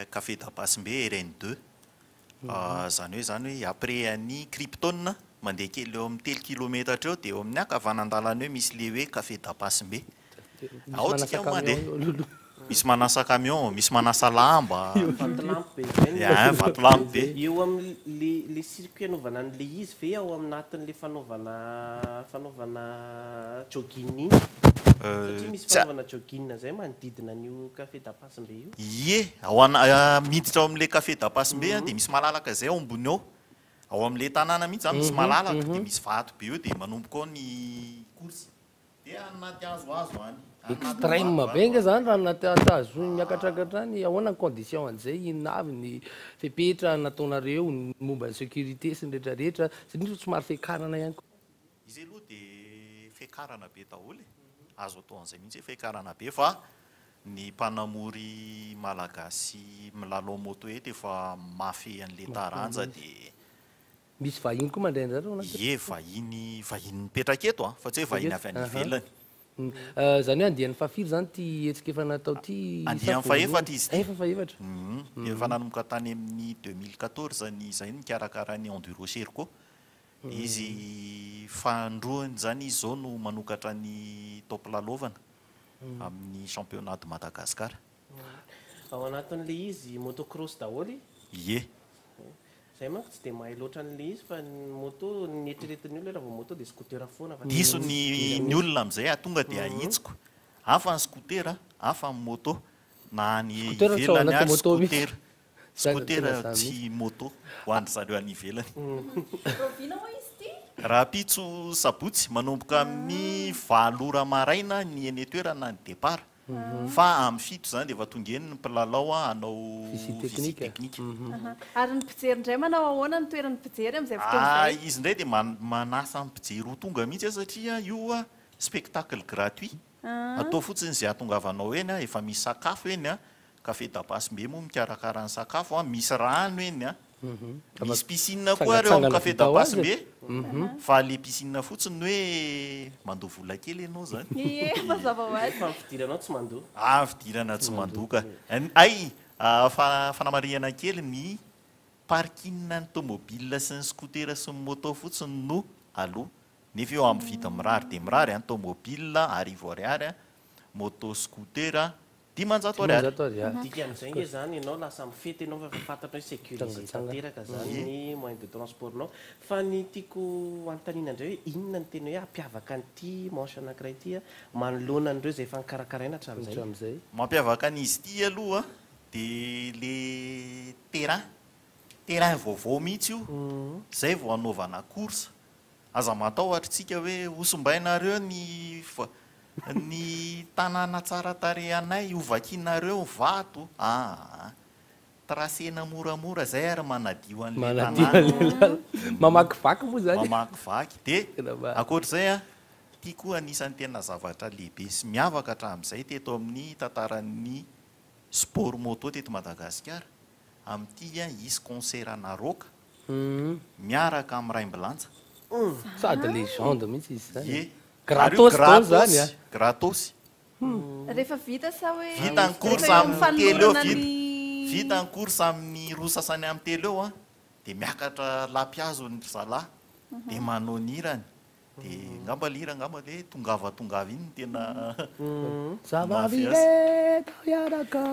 Speaker 4: café d'Apassimbe RN2 zany hoe après any Krypton mandeha kely eo amin'ny 3 kilometra eo dia eo amin'ny akavanandalana hoe misy le hoe café d'Apassimbe ao tsika mandeha misy manasa camion misy manasa lamba vatolampy be
Speaker 17: eo amin'ny circuit anaovana an'le izy ve ao aminatin'le fanaovana jogging iny satria misy fanaovana jogging zay manodidina an'io café d'Apassimbe io
Speaker 4: miditra ao amin'le café d'Apassimbe dia misy malalaka zay ao ambony ao ao amin'le tanàna mihitsy zany misy malalaka dia misy vato be eo dia manomboka ao ny course dia anaty azoazo any
Speaker 2: extrême benga zany raha anaty azo miakatrakatra any ahoana ny condition an'izay inona avy ny fepetra nataonareo momba ny sécurité sy ny rehetrarehetra satria somary fekarana ihany koa
Speaker 4: izy aloha dia fekarana be daholo azo atao an'izay mihitsy fekarana be fa ny mpanamory malagasy milalao moto eto efa mafy an'le taranja dia
Speaker 2: misy vahiny koa mandray anjareo
Speaker 4: vahiny mipetraka eto fa tsy hoe vahiny avy any ivelany
Speaker 2: zany hoe andian'ny fahafiry zany ty hetsika efa natao ty
Speaker 4: andian'ny faefatra izy
Speaker 2: faefatra
Speaker 4: efa nanomboka tany amin'ny 2014 ny zay mikarakara ny enduro Serco izy fandroany zany izy zao no manokatra ny top lalaovana amin'ny championnat de Madagascar
Speaker 17: ao anatin'le izy motocross daholy
Speaker 4: ye
Speaker 17: zay manko tsy dia mahay loatra n'le izy fa moto nieritreretin'ny olona raha vao moto dia scooter foana
Speaker 4: diso ny olona amin'izay tonga dia ahitsiko hafa ny scooter hafa ny moto na ny ivelany ary scooter scooter tsy moto ho andry zareo any ivelany raha pitso sabotsy manomboka amin'ny 7 ora maraina ny eny toerana ny départ fa amin'ny fito zany dia efa tonga eny ny mpilalao hanao visite technique
Speaker 16: ary ny mpijery indray manao ahoana ny toerany mpijery amin'izay fotoana
Speaker 4: izy indray dia manasa ny mpijery ho tonga mihitsy satria io spectacle gratuit atao fotsiny izay atongavanao eny efa misy sakafo eny café d'Apasimbe moa mikarakara ny sakafo misy rano eny misy piscine koa reo amin'ny café d'Apasimbe fa le piscine fotsiny hoe mandoa vola kely ianao zany
Speaker 17: fidiranao tsy mandoa
Speaker 4: fidirana tsy mandoa ka ay fanamariana kely ny parking ny tomobile sy ny scooter sy ny moto fotsiny no aloha nefa eo amin'ny vita mirary dia mirary ny tomobile 10 moto scooter 10
Speaker 17: dika amin'izay nge zany ianao lasa mifety ianao fa fantatro hoe sécurisé tanteraka zany ny moyen de transportnao fa ny tiako antanina indray hoe inona ny tena hoe ampiavaka an'ity manche anankiray ity manoloana an'ireo zay efa nikarakaraina hatramin'izay
Speaker 4: mampiavaka an'izy ity aloha dia le terrain vaovao mihitsy io zay vao anaovana course aza matao atritsika hoe osombainareo ny tanàna tsara tarehanay ovakinareo vato tracena moramora zay ary manadio an'le
Speaker 2: mamakivaky moa zany
Speaker 4: mamakivaky dia akoatr'izay tia koa anisan'ny tena zavatra lehibe sy miavaka hatramin'izay teto amin'ny tantaran'ny sport moto teto Madagasikara amin'ity isy concert naroka miaraka amin'ny Raimbilanja
Speaker 2: sady légende mihitsy izy zany
Speaker 4: gratos zany gratos
Speaker 16: rehefa vita sa hoe
Speaker 4: vita ny course amin'ny telo eo vita ny course amin'ny roa sasany amin'ny telo eo dia miakatra lapiazo ny zalahy dia manao ny hirany dia ngamba lira ngamba le tongava iny tena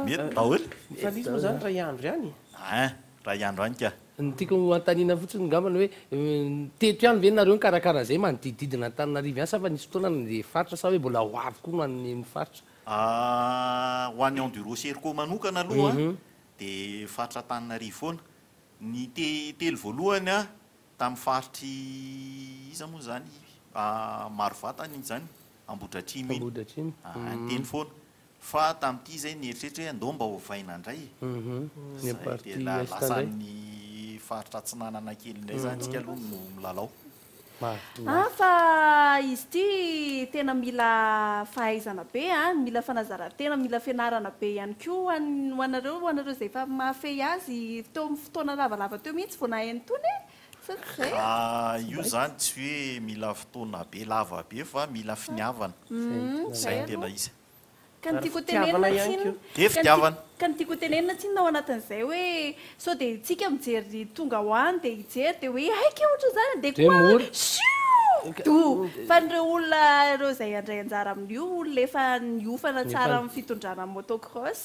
Speaker 4: mety daholy
Speaker 17: fa izy moa zany ray andro ihany
Speaker 4: ray andro any ka
Speaker 2: ny tiako antanina fotsiny ngambany hoe teto ihany ve nareo karakara zay manodidididina Antananarivo ihany sa fa nisy fotoana le faritra sa hoe mbola ho avy koa any faritra
Speaker 4: ho an'ny enduro Serco manokana aloha dia faritra Antananarivo foana ny telo voalohany tamin'ny faritry iza moa zany maro vatany zany Ambohidratrimo teny foana fa tamin'ity zay nieritreritra hoe andao mba hovaina indray dia lasan'ny faritra atsinanana kely indray zany tsika aloha no milalao
Speaker 16: fa izy ity tena mila fahaizana be mila fanazarantena mila fianarana be ihany koa ho anareo zay efa mahafehy azy teo amin'ny fotoana lavalava teo mihitsy vao nahay nytony
Speaker 4: io zany tsy hoe mila fotoana be lava be fa mila finiavana zay tena izy
Speaker 16: ka ny tiako tenenina ka ny tiako tenenina tsinona ao anatin'izay hoe sao dia tsika mijery tonga ho any dia hijery dia hoe haika ohatra zany dia koa fa nireo olona ireo zay andray anjara amin'io olona efa niofana tsara amin'ny fitondrana motocross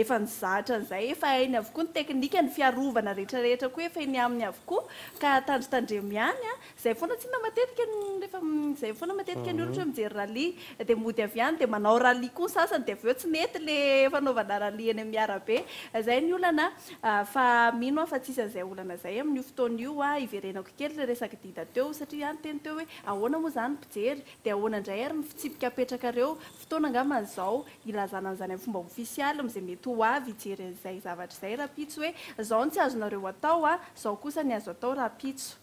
Speaker 16: efa nizatra an'izay efa hainy avokoa ny teknika ny fiarovana rehetrarehetra koa efa iny aminy avokoa ka tandrotandremo ihany zay foana tsina matetika zay foana matetika ny olatra mijery rally dia mody avy ihany dia manao rally koa ny sasany dia avy eo tsy nety le fanaovana rally eny miarabe zay ny olana fa mino fa tsisy an'izay olana zay amin'io fotoan'io iverenako kely le resaka dida teo satria ihany teny teo hoe ahoana moa zany mpijery dia ahoana indray ary mifitsipika apetrakareo fotoana angambany izao ilazana an'izany amin'ny fomba ofisialy amin'izay mety ho avy hijery an'izay zavatra izay raha pitso hoe izao tsy azonareo atao izao kosa ny azo atao raha pitso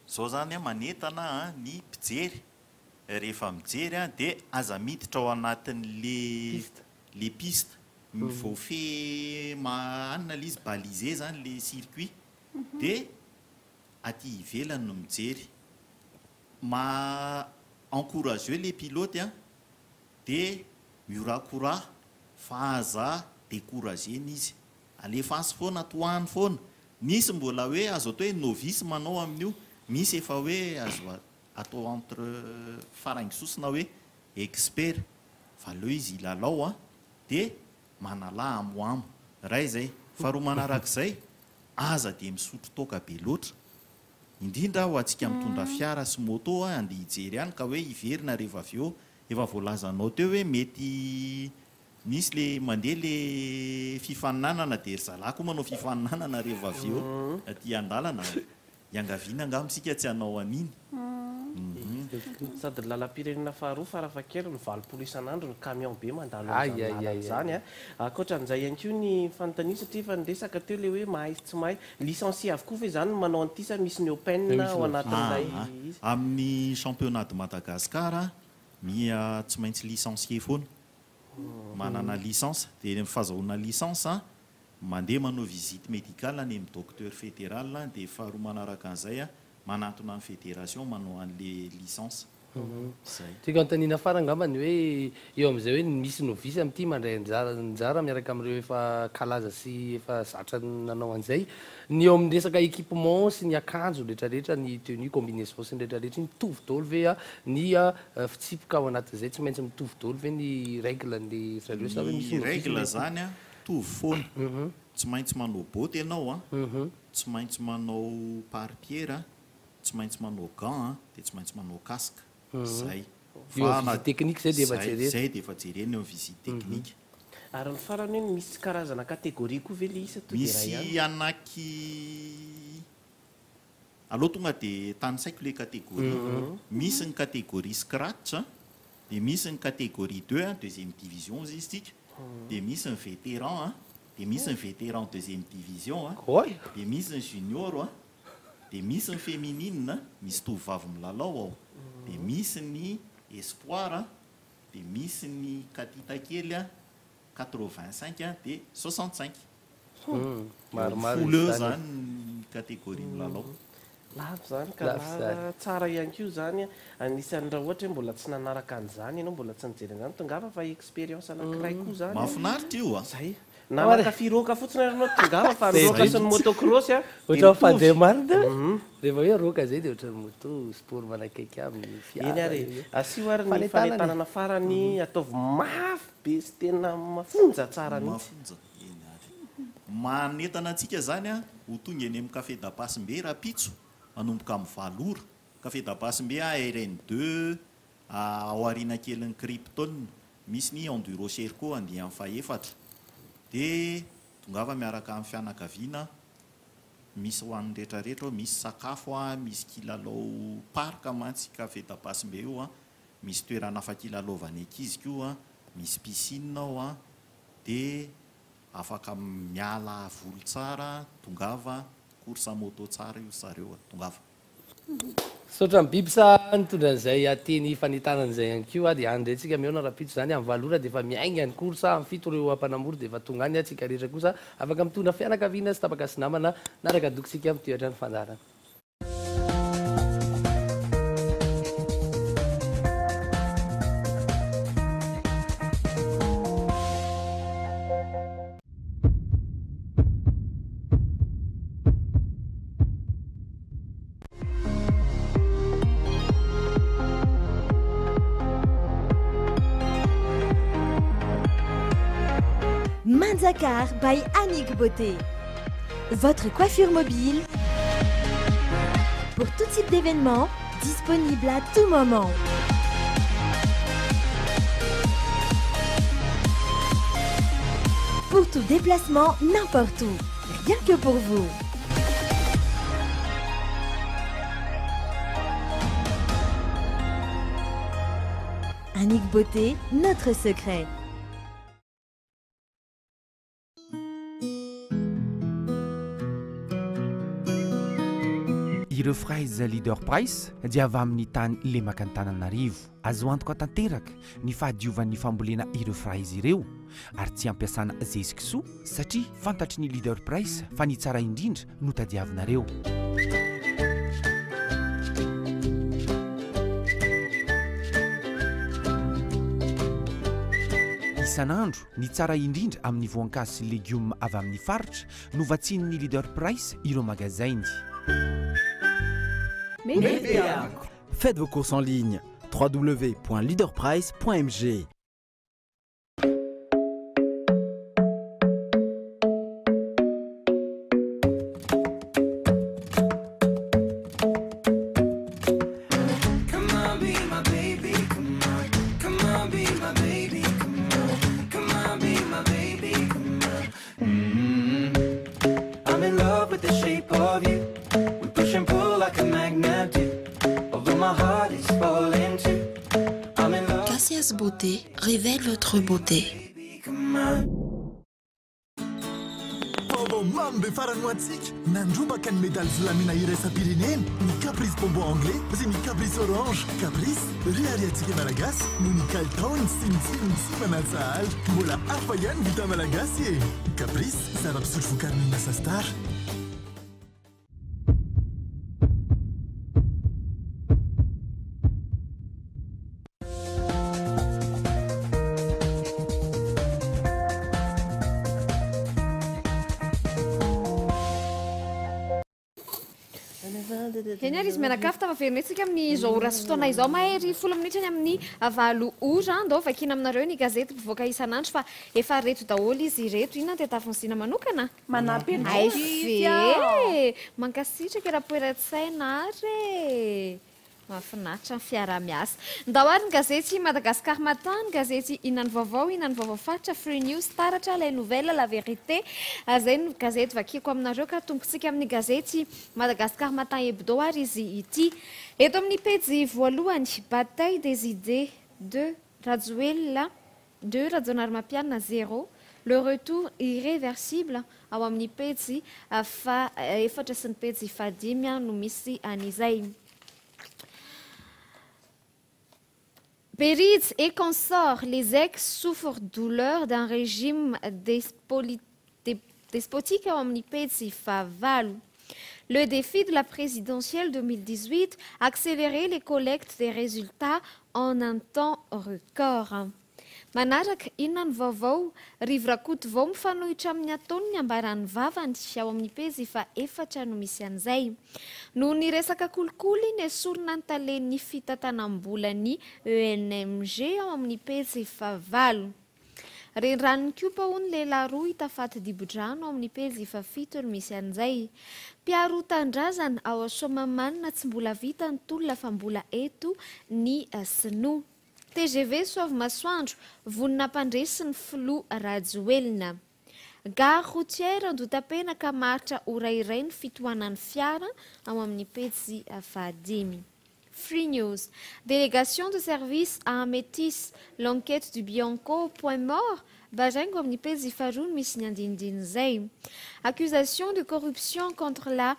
Speaker 4: zao zany manetana ny mpijery rehefa mijery dia aza miditra ao anatin'le piste voafe anina le izy balisé zany le circuit dia aty ivelany no mijery encouragé les pilotes dia mihorakorà fa aza découragé izy alefasy foana toany foana misy mbola hoe azo atao hoe novice manao amin'io misy efa hoe azo atao entre farangisosina hoe expert fa leo izy ilalao dia manala amoamo ray zay faharoa manarak'izay aza dia misotro toka be loatra indrindra ho antsika mitondra fiara sy moto andeha hijery ihany ka hoe hiverina rehefa avy eo efa voalazanao teo hoe mety misy le mandeha le fifaninanana dia ry zalahy koa manao fifaninanana rehefa avy eo aty andalana iangaviana angamo sika tsy hanao an'iny
Speaker 17: sady lalam-pirenena faharoa farafakely ny valopolo isan'andro ny camion be mandalo zany akoatran'izay ihany koa ny fanontania satria efa niresaka teo le hoe mahay sy tsy mahay licencié avokoa fa zany manao an'ity sa misy ny open ao anatin'ilay izy
Speaker 4: amin'ny championnat de Madagascar mia tsy maintsy licencié foana manana licence dia fahazahoana licence mandeha manao visite médicale any amin'ny docteur fédéral dia faharoa manaraka an'izay manatona amin'ny fédération manao an'le licence zay
Speaker 2: tiako antanina fara angambany hoe eo amin'izay hoe misy novisy amin'ity mandray njara miaraka amin'ireo efa kalaza sy efa zatra nanao an'izay ny eo amin'ny resaka équipement sy ny akanjo rehetrarehetra ny tenue combinaison sy ny rehetrarehetra mitovy daholo ve ny fitsipoka ao anatin'izay tsy maintsy mitovy daholo ve ny règle ny zareo sa hoe misy
Speaker 4: règle zany mitovy foana tsy maintsy manao boty ianao tsy maintsy manao pare-pierre tsy maintsy manao gant dia tsy maintsy manao casque zay
Speaker 2: technique zay dia efa jerena
Speaker 4: zay dia efa jerena eo visite technique
Speaker 17: ary ny farany hoe misy karazana katégorie koa ve le isa
Speaker 4: misy anaky aloha tonga dia tany saiko le catégorie misy ny catégorie scratch dia misy ny catégorie 2 deuxième division izy tika dia misy ny vétéran dia misy ny vétéran deuxième division dia misy ny junior dia misy ny féminine misy tovovavy milalao ao dia misy ny espoir dia misy ny katita kely 85 dia 65 folo zany catégorie milalao
Speaker 17: lafo zany ka tsara ihany koa zany anisan'ny raha ohatra hoe mbola tsy nanaraka an'izany ianao mbola tsy nijery an'izany tongava fa expérience anankiray koa zany
Speaker 4: mahafinaritra io
Speaker 17: zay nanaraka firoka fotsiny ianao tongava fa miroka sy ny motocross
Speaker 2: ohatra fandeha marina rehefa hoe roka zay dia ohatra ny moto sport manakaiky amin'ny
Speaker 17: eny ary asio ary ny fanetanana farany ataovy mafy be sy tena mafonja tsara mihitsy
Speaker 4: manentana antsika zany ho tonga eny amin'ny café d'Apasimbe raha pitso manomboka amin'ny valora café d'Apasimbe RN2 ao ariana kely ny Krypton misy ny enduro Sherco andeha amin'ny fahaefatra dia tongava miaraka amin'ny fianakaviana misy ho an'ny rehetrarehetra misy sakafo misy kilalao parka mantsy café d'Apasimbe io misy toerana afa kilalaovany ankizy koa misy piscine ao dia afaka miala volo tsara tongava course moto tsara io zareo tongava
Speaker 2: sotra ny biby sa nitondra an'izay ateny fanetanan'izay ihany koa dia any ndrayntsika miona rapitso zany amin'ny valora dia efa miainga ny course amin'ny fito reo ampanamory dia efa tonga any atsika rehetra kosa afaka mitondra fianakaviana sy tapaka sy namana naraka dokitsika mitoetra ny fandarana
Speaker 7: Manzacar by Annick Beauté. Votre coiffure mobile pour tout type d'événement, disponible à tout moment. Pour tout déplacement, n'importe où, rien que pour vous. Annick Beauté, notre secret.
Speaker 21: ireo fraize leader price dia avy amin'ny tany lemaka ny tananarivo azo antoka tanteraka ny fahadiovan'ny fambolena ireo fraize ireo ary tsy ampiasana zezikisoa satria fantatry ny leader price fa ny tsara indrindra no tadiavinareo isan'andro ny tsara indrindra amin'ny voankazo sy légume avy amin'ny faritra no vatsinin'ny leader price ireo magazainy.
Speaker 8: Faites vos courses en ligne www.leaderprice.mg.
Speaker 19: beauté révèle votre beauté.
Speaker 12: Vaovao mamy be farany ho antsika nandrobaka ny medaly volamina iraisam-pirenena ny caprice bonbon anglais sy ny caprice orange. Caprice riariantsika malagasy no ny kalitaony sy ny tsirony sy manatsahatra mbola hafa ihany vita malagasy e. Caprice zava-pisotro vokariny Masastar.
Speaker 5: eny ary izy mianakafy tavaverinatsika amin'izao rasy fotoana izao mahery 10 minitra ny amin'ny 9 ora andao vakina aminareo ny gazety mpivoaka isanandro fa efa reto daholo izy reto inona dia tafonsina manokana
Speaker 16: manampy
Speaker 5: ve mankasitraka raha-poeratsaina ary mahafinaritra ny fiara-miasa ndao ary ny gazety Madagascar Matin, ny gazety Inona ny vaovao faritra, Free News, Taratra, Les Nouvelles, La Vérité. Zay ny gazety vakiko aminareo ka tombotsika amin'ny gazety Madagascar Matin Hebdo ary izy ity. Eto amin'ny pejy voalohany, bataille des idées de Rajoelina 2, Radionarmapiana 0. Le retour irréversible ao amin'ny pejy efatra sy ny pejy fadimy no misy an'izay. Pérides et consorts, les ex souffrent douleur d'un régime despotique à omnipédie Faval. Le défi de la présidentielle 2018, accélérer les collectes des résultats en un temps record. Manaraka Inona ny vaovao, Rivrakoto vao mifanohitra amin'ny ataony ny ambaran'ny vavany ao amin'ny pejy efatra no misy an'izay. Noho ny resaka kolikoly ny esorina ny talen'ny fitantanam-bolan'ny ENMG ao amin'ny pejy 9. Renran'ny koa hono lehilahy roa hitafaty dibo-drano ao amin'ny pejy 7 no misy an'izay. Mpiarotandrazana ao Somamanina tsy mbola vita ny tolona fa mbola eto ny sinoa. TGV sauve masoandro, vonina mpandresy ny filoha Rajoelina. Gare routière Andotapenaka maritra orairay ny fitohanan'ny fiara ao amin'ny pejy 10. Free News. Délégation de service à Amétis, l'enquête du Bianco, point mort. Bajango amin'ny pejy 2 misy ny andinidiny zay. Accusation de corruption contre la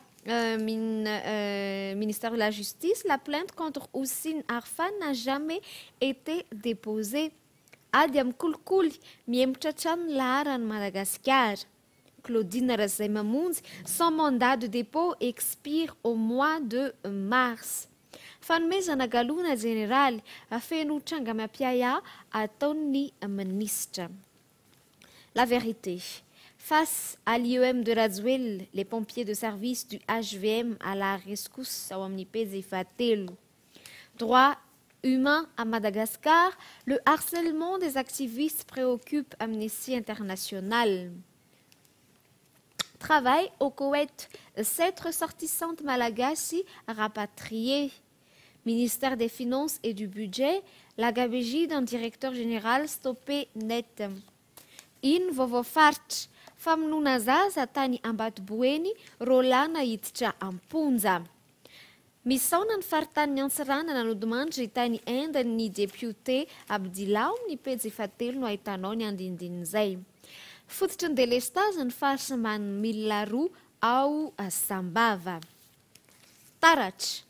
Speaker 5: ministère de la Justice, la plainte contre Oussine Arfan n'a jamais été déposée. Adiam Kulkuli, Miemtrachan Laran Madagascar. Claudine Razaimamounzi, son mandat de dépôt expire au mois de mars. Fanomezana galona général, afeno Changamapiaya, ataony ministre. La vérité. Face à l'IEM de Razuel, les pompiers de service du HVM à la rescousse à Omnipédie Fatel. Droit humain à Madagascar, le harcèlement des activistes préoccupe Amnesty International. Travail au Koweït, 7 ressortissantes malagasy rapatriées. Ministère des Finances et du Budget, la gabegie d'un directeur général stoppé net. In vovofart. Famonona zaza tany Ambatoboeny, Rolana hiditra amponja. Misaona ny faritany Antsirana nanodimandry tany Inde ny député Abdilao ny pejy 7 no ahitanao ny andinidin'izay. Fototry ny délestage ny fahasamban'ny milina roa ao Sambava. Taratra.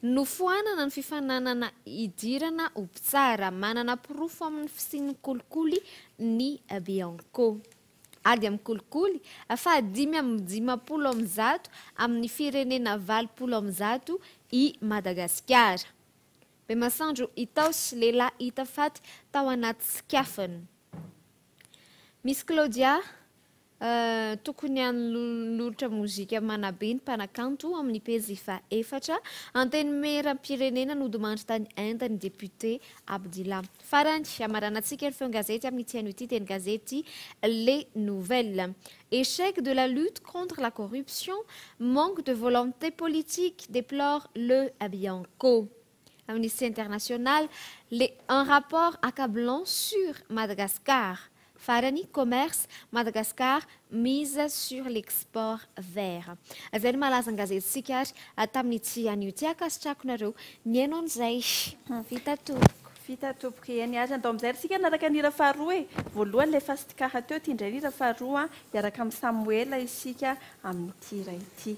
Speaker 5: Nofoanana ny fifananana idirana ho tsara, manana pirofo amin'ny fisian'ny kolikoly ny Bianco. Ady amin'ny kolikoly, fa 5 amin'ny firenena 20 i Madagasikara. Be masandro itaosy lehilahy hitafaty tao anaty skafany. Miss Claudia, tokony an'olotra mozika manabeny mpanakanto amin'ny pejy 4, anteny meram-pirenena nodimandry tany Inde ny député Abdillah. Farany amaranantsika ny feon gazety amin'ny tiano ity teny gazety Les Nouvelles. Échec de la lutte contre la corruption, manque de volonté politique, déplore le Bianco. Amnesty International, un rapport accablant sur Madagascar. Farani commerce, Madagascar mise sur l'export vert. Zay malaza ny gazety sika tamin'ity anio ty akasitrako nareo ny haino an'izay vita toko.
Speaker 16: vita tompokeny azy andao amin'izay sika naraka nira faharoa e voalohany le fasitikaha teo ty indray nira faharoa miaraka amin'ny Samuela isika amin'ny tira ity.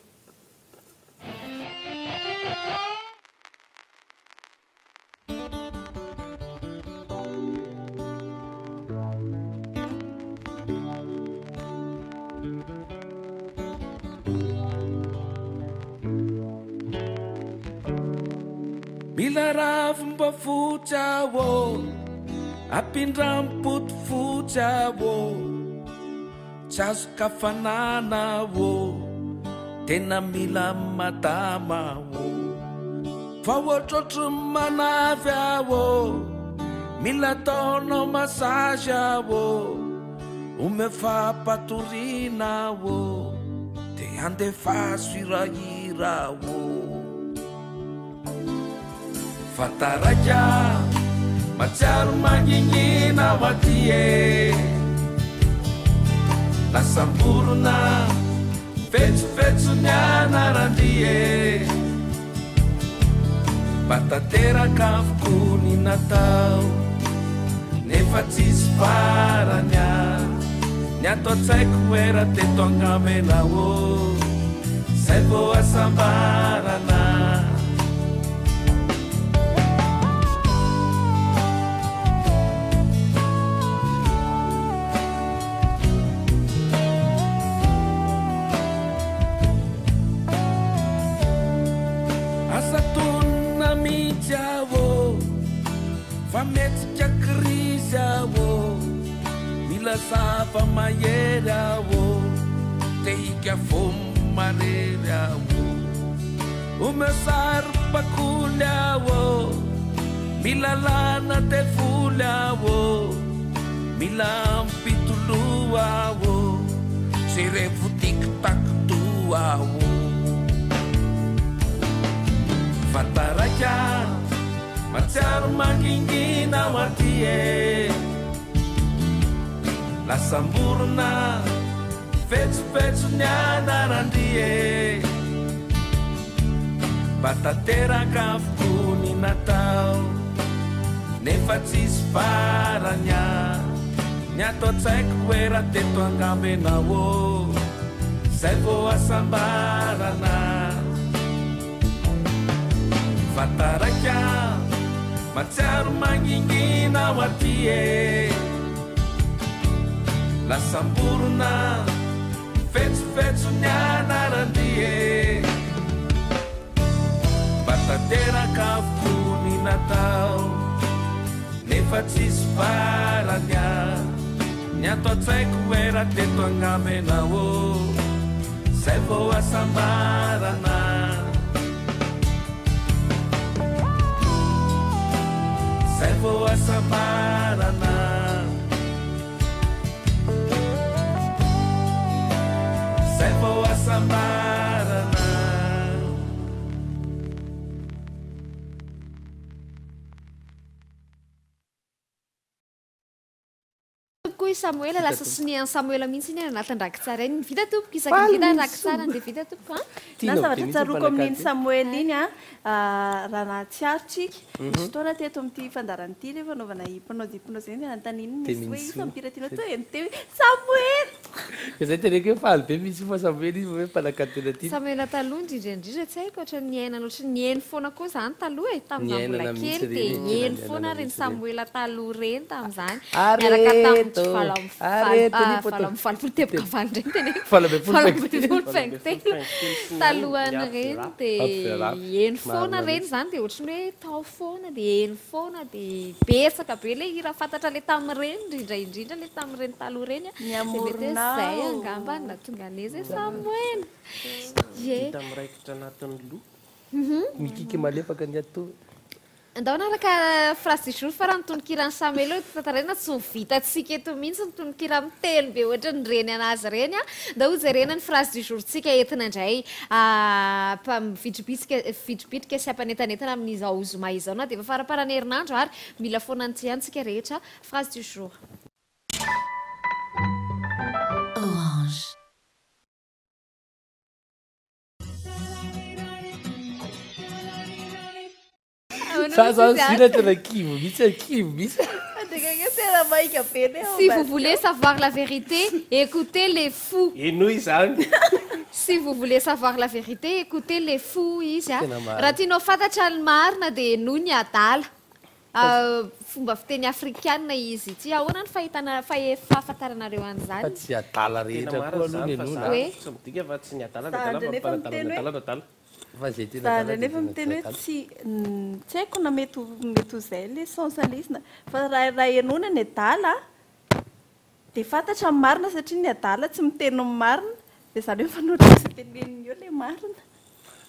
Speaker 3: Mila ravim-ba fotsy wo ampindram-poto fotsy wo tsy azo kafanana wo tena mila madama wo fa ohatrotry manavy wo mila taonao masazy wo ome fampatorina wo te andefaso irahira wo Fataraja macaru mangingina watie la sampurna fetsu nyana randie batatera kafkuni natau nefatis paranya nyato tsekuera tetongkamena wo sebo asambarana Fametsika krisa wo mila sapa mayera wo teika fom marera wo umesar pakulya wo mila lana te fula wo mila pitulua wo sire futik tak tua wo Fataraja Macar mangingina watie la samburna fetsu nyana randie batatera kafkuni natau nefatis paranya nyato tsekuera tetwangambena wo sebo asambarana Fataraja Macar mangingina watie la sampurna fetsu nyana randie batatera kafkuni natau nefatis paranya nyato tsekuera tetwangambena wo sebo asambarana Sebo asambarana Sebo asambarana
Speaker 5: Koy Samuela lasa sinian Samuela mihitsy iny anatindraki tsara iny vita tompoko isaky vita raki tsara de vita tompoko
Speaker 16: na zavatra tsaroko amin'iny Samuel iny raha nahatsiarotsika misy fotoana teto amin'ity fandaran'ity rehefa anaovana hypnose zay mianantaniny misy hoe isa mipiratino to eny teo Samuel
Speaker 2: zay teneko hoe faly be misy fa Samuel izy hoe mpanakatena ty
Speaker 5: Samuela taloha indrindra tsy haiko ohatra niaina loatra niainy foana koa zany taloha e tamin'ny mbola kely de niainy foana reny Samuela taloha reny tamin'izany miaraka tamin'ny valambifalopolo teboka valy ndray teneko valambifolo faingo telo talohany reny de eny foana reny zany de ohatrany hoe tao foana de eny foana de betsaka be le hira fantatra le tamin'ireny indrindra le tamin'ireny taloha reny zay angamba na tonga anazy hoe Samuel
Speaker 17: vita miraikitra anatin'ny loha
Speaker 2: mikiky malefaka ny atao
Speaker 5: andao naraka phrase du jour fa raha nitonokiran'ny Samuel eo tantarena tsy nivitatsika eto mihitsy nitononkira mitelo be ohatra ny reny anazy reny a da ho jerena ny phrase du jour tsika entina indray vitribitrika sy ampanentanentana amin'izao zoma izao na dia efa faraparany herinandro ary mila foana ny tsiantsika rehetra phrase du jour
Speaker 19: Orange.
Speaker 2: Ça zany tena kivo mihitsy.
Speaker 5: Si vous voulez savoir la vérité, écoutez les fous.
Speaker 17: Enoy zany.
Speaker 5: Si vous voulez savoir la vérité, écoutez les fous izy a. Raha tianao fantatra ny marina dia enoy ny adala. Fomba fiteny afrikanina izy ity. Ahoana ny fahafantaranareo an'izany?
Speaker 2: Fa tsy adala rehetra koa aloha ny enoy.
Speaker 5: Hoe
Speaker 17: tsy midika fa tsy ny adala
Speaker 16: Zandra nefa miteny hoe tsy haiko na mety ho zay le sensaliste fa raha enona ny adala dia fantatra ny marina satria ny adala tsy miteny ny marina dia zany hoe fanoatra sy teneniny eo le marina.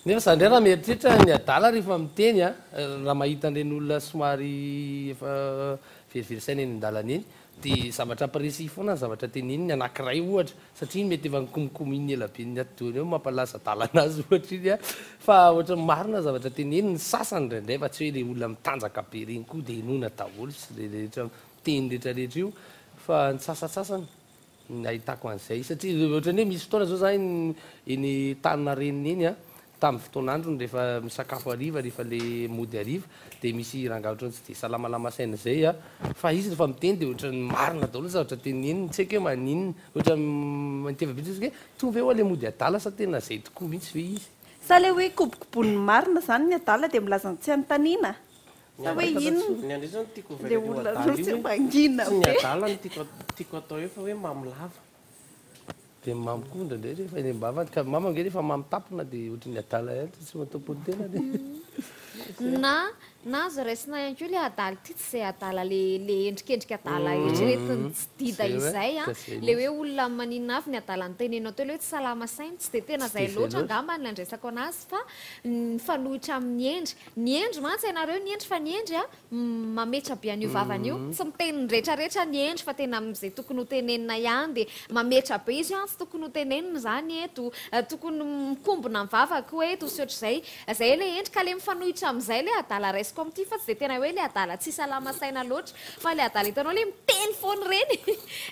Speaker 2: Nefa zany ndray raha mieritreritra ny adala rehefa miteny a raha mahita an'ireny olona somary efa verivery-saina eny an-dalana eny dia zavatra précis foana zavatra teneniny anankiray ohatra satria mety efa nikomikomy ela be ny atony eo mampalaza adalana azy ohatra iny a fa ohatra marina zavatra teneniny ny sasany indraindray fa tsy hoe le olona mitanjaka be reny koa dia enona daholo sy le rehetra teny rehetrarehetra io fa ny sasasasany ahitako an'izay satria ohatrany hoe misy fotoana zao zany eny tanina reniny eny a tamin'ny fotoan'androny rehefa misakafo hariva rehefa le mody hariva dia misy rangaha ohatrany tsy dia salamalama saina izay a fa izy rehefa miteny dia ohatrany marina daholo zavatra teneniny tsy haiko hoe maninona ohatra miteva bitrika hoe tonga eo le mody adala sa tena zay tokoa mihitsy ve izy
Speaker 16: Sa le hoe kobokobon'ny marina zany ny adala dia milazany tsy anontaniana sa hoe inona le olona rotsy mangina
Speaker 17: tsy ny adala ny tiako atao eo fa hoe mamilava
Speaker 2: dia mamikondra ndray rehefa eny ambavany ka mama nge rehefa mamitampona dia ohatry ny adala ihany tsy matomponitena
Speaker 5: na azo raisina ihany koa le adala ity tsy izay adala le endrikendrika adala eritreretiny tsy dida izay a le hoe olona maninona avy ny adala ny tenenao teo le hoe tsy salama sainy tsy dia tena izay loatra angamba ny andresako anazy fa fanohitra amin'ny endry ny endry mantsy ianareo ny endry fa ny endry a mametra be an'io vavana io tsy miteniny rehetrarehetra ny endry fa tena amin'izay tokony ho tenenina ihany dia mametra be izy a tsy tokony ho tenenina zany eto tokony mikombona ny vavaka hoe eto sy ohatr'izay izay le endry ka le mifanohitra amin'izay le adala raisiko amin'ity fa tsy dia tena hoe le adala tsy salama saina loatra fa le adala hitanao le miteny foany reny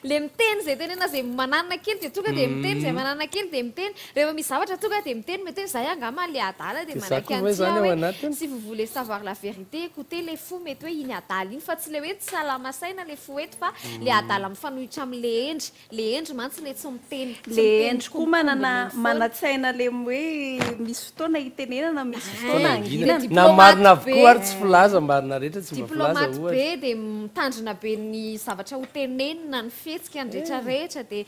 Speaker 5: le miteny izay tenena izay mananana kely dia tonga dia miteny izay mananana kely dia miteny rehefa misy zavatra tonga dia miteny mety hoe izay angamba le adala dia manaiky an'tia hoe si vous voulez savoir la vérité écoutez les fous mety hoe iny adala iny fa tsy le hoe tsy salama saina le fo eto fa le adala mifanohitra amin'le endry mantsy le tsy miteny
Speaker 16: le endry koa manatsaina le hoe misy fotoana hitenenana misy fotoana anginana
Speaker 2: na marina avokoa ary tsy filaza marina rehetra tsy mba filaza
Speaker 5: diplomate be dia mitandrina be ny zavatra ho tenenina ny fihetsika ny rehetrarehetra dia